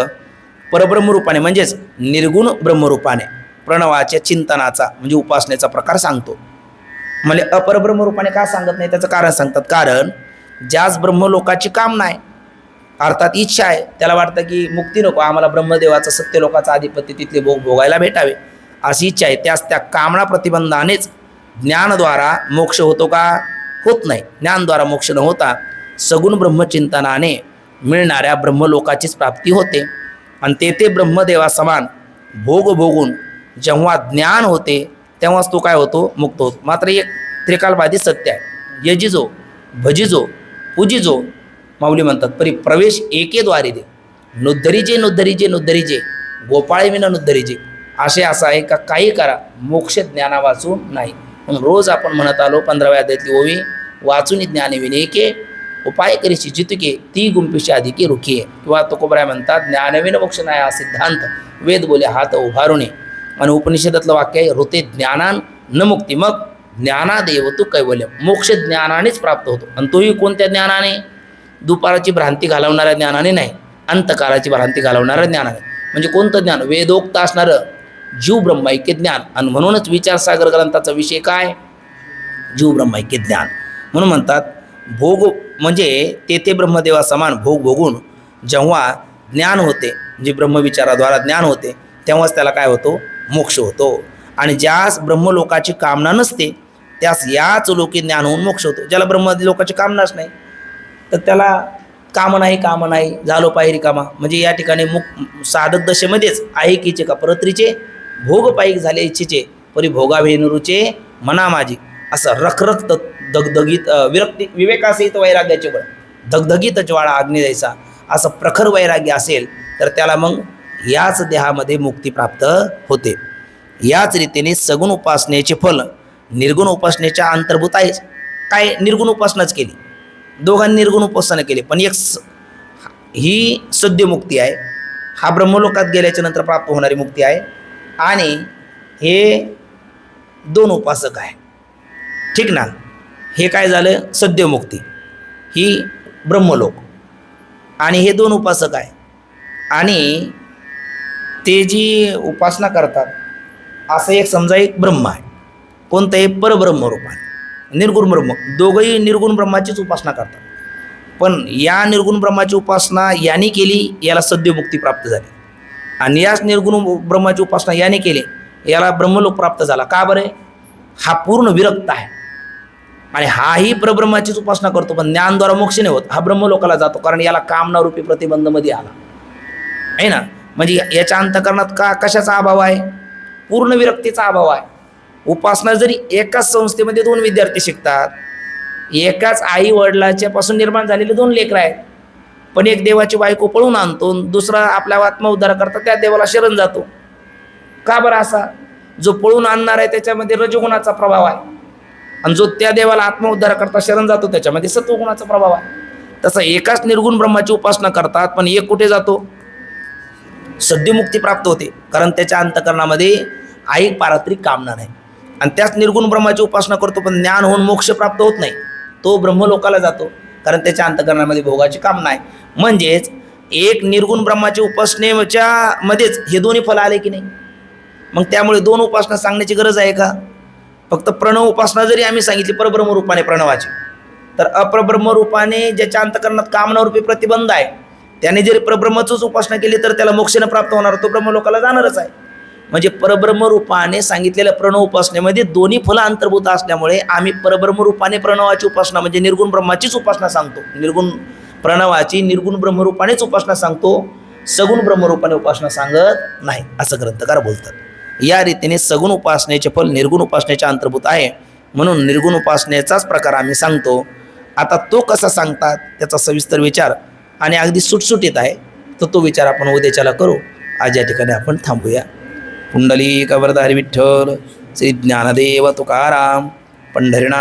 परब्रह्मरूपाने म्हणजेच निर्गुण ब्रह्मरूपाने प्रणवाच्या चिंतनाचा म्हणजे उपासनेचा प्रकार सांगतो. म्हणजे अपरब्रह्मरूपाने का सांगत नाही त्याचं कारण सांगतात. कारण ज्याच ब्रह्मलोकाची कामना आहे, अर्थात इच्छा आहे, त्याला वाटतं की मुक्ती नको, आम्हाला ब्रह्मदेवाचा सत्यलोकाचा अधिपती तिथले भोग भोगायला भेटावे अशी इच्छा आहे, त्यास त्या कामना प्रतिबंधानेच ज्ञानद्वारा मोक्ष होतो का? होत नाही. ज्ञानद्वारा मोक्ष न होता सगुण ब्रह्मचिंतनाने मिळणाऱ्या ब्रह्मलोकाचीच प्राप्ती होते, आणि तेथे ब्रह्मदेवा समान भोग भोगून जेव्हा ज्ञान होते तेव्हाच तो काय होतो, मुक्त होतो. मात्र एक त्रिकालबाधी सत्य आहे, यजिजो भजिजो पूजिजो माऊली म्हणतात परी प्रवेश एके द्वारी दे, नुद्धरीजे नुद्धरीजे नुद्धरीजे गोपाळे विना नुद्धरीजे. असे असं आहे का काही करा मोक्ष ज्ञाना वाचून नाही. म्हणून रोज आपण म्हणत आलो 15व्या अध्यायातली ओवी, वाचून ज्ञान विनेके उपाय करीशी जितके ती गुंफीशी अधिके रुखिये. किंवा तुकोबराय म्हणतात ज्ञानविन मोक्ष नाही हा सिद्धांत वेद बोले हात उभारुणे. आणि उपनिषदातलं वाक्य आहे ऋते ज्ञानान न मुक्ती, मग ज्ञानादेव तू कैवल्य, मोक्ष ज्ञानानेच प्राप्त होतो. आणि तोही कोणत्या ज्ञानाने, दुपाराची भ्रांती घालवणाऱ्या ज्ञानाने नाही, अंतकाराची भ्रांती घालवणाऱ्या ज्ञानाने. म्हणजे कोणतं ज्ञान, वेदोक्त असणारं जीव ब्रह्मैक्य ज्ञान. आणि म्हणूनच विचारसागर ग्रंथाचा विषय काय, जीव ब्रह्मैक्य ज्ञान. म्हणून म्हणतात भोग म्हणजे तेथे ब्रह्मदेवा समान भोग भोगून जेव्हा ज्ञान होते, म्हणजे ब्रह्मविचाराद्वारा ज्ञान होते, तेव्हाच त्याला काय होतो, मोक्ष होतो. आणि ज्यास ब्रह्मलोकाची कामना नसते त्यास याच लोकी ज्ञान होऊन मोक्ष होतो. ज्याला ब्रह्मलोकाची कामनाच नाही तर त्याला काम नाही झालो पाहिरी कामा. म्हणजे या ठिकाणी साधक दशेमध्येच ऐकीचे का परत्रीचे भोग पायिक झाले इच्छेचे परी भोगावेनुरूचे मना माझी, असं रखरख दगदगीत विरक्ती विवेकासहित वैराग्याचे बळ धगधगीत ज्वाळा अग्नी द्यायचा असं प्रखर वैराग्य असेल तर त्याला मग याच देहामध्ये मुक्ती प्राप्त होते. याच रीतीने सगुण उपासनेचे फल निर्गुण उपासनेच्या अंतर्भूत आहेच. काय निर्गुण उपासनाच केली, दोघांनी निर्गुण उपासना केली, पण एक ही सद्य मुक्ती आहे, हा ब्रह्मलोकात गेल्याच्या नंतर प्राप्त होणारी मुक्ती आहे. आणि हे दोन उपासक आहे, ठीक ना. हे काय झालं, सद्य मुक्ती ही ब्रह्मलोक, आणि हे दोन उपासक आहे. आणि ते जी उपासना करतात असं एक समजा एक ब्रह्म आहे, कोणतं आहे, परब्रह्म रूपाने निर्गुण ब्रह्म. दोघंही निर्गुण ब्रह्माचीच उपासना करतात. पण या निर्गुण ब्रह्माची उपासना याने केली याला सद्यमुक्ती प्राप्त झाली, आणि याच निर्गुण ब्रह्माची उपासना याने केली याला ब्रह्मलोक प्राप्त झाला. का बरे, हा पूर्ण विरक्त आहे. आणि हाही परब्रह्माचीच उपासना करतो पण ज्ञानद्वारा मोक्ष नाही होत, हा ब्रह्मलोकाला जातो, कारण याला कामनारूपी प्रतिबंधमध्ये आला आहे ना. म्हणजे याच्या अंतःकरणात कशाचा अभाव आहे, पूर्ण विरक्तीचा अभाव आहे. उपासना जरी एकाच संस्थेमध्ये दोन विद्यार्थी शिकतात, एकाच आई वडिलाच्या पासून निर्माण झालेले दोन लेकरं आहेत, पण एक देवाची बायको पळून आणतो, दुसरा आपल्या आत्मउद्धार करता त्या देवाला शरण जातो. का बरं असा, जो पळून आणणार आहे त्याच्यामध्ये रजोगुणाचा प्रभाव आहे, आणि जो त्या देवाला आत्मउद्धार करता शरण जातो त्याच्यामध्ये सत्वगुणाचा प्रभाव आहे. तसं एकाच निर्गुण ब्रह्माची उपासना करतात, पण एक कुठे जातो, सद्यमुक्ती प्राप्त होते, कारण त्याच्या अंतःकरणामध्ये आई पारत्रिक कामना नाही. आणि त्याच निर्गुण ब्रह्माची उपासना करतो पण ज्ञान होऊन मोक्ष प्राप्त होत नाही, तो ब्रह्मलोकाला जातो, कारण त्याच्या अंतःकरणामध्ये भोगाची कामना आहे. म्हणजेच एक निर्गुण ब्रह्माची उपासनेच्या मध्येच हे दोन्ही फल आले की नाही. मग त्यामुळे दोन उपासना सांगण्याची गरज आहे का. फक्त प्रणव उपासना जरी आम्ही सांगितली परब्रह्म रूपाने प्रणवाची, तर अपरब्रह्म रूपाने ज्याच्या अंतःकरणात कामनारूपी प्रतिबंध आहे त्याने जरी परब्रह्माचीच उपासना केली तर त्याला मोक्ष न प्राप्त होणार, तो ब्रह्मलोकाला जाणारच आहे. म्हणजे परब्रह्म रूपाने सांगितलेल्या प्रणव उपासनेमध्ये दोन्ही फलं अंतर्भूत असल्यामुळे आम्ही परब्रह्म रूपाने प्रणवाची उपासना म्हणजे निर्गुण ब्रह्माचीच उपासना सांगतो, निर्गुण प्रणवाची निर्गुण ब्रह्मरूपानेच उपासना सांगतो, सगुण ब्रह्मरूपाने उपासना सांगत नाही, असं ग्रंथकार बोलतात. या रीतीने सगुण उपासनेचे फल निर्गुण उपासनेच्या अंतर्भूत आहे, म्हणून निर्गुण उपासनेचाच प्रकार आम्ही सांगतो. आता तो कसा सांगतात त्याचा सविस्तर विचार आणि अगदी सुटसुटीत आहे, तर तो विचार आपण उद्याच्याला करू. आज या ठिकाणी आपण थांबूया. पुंडलिक वरदारी विठ्ठल, श्री ज्ञानदेव तुकाराम, पंढरीनाथ.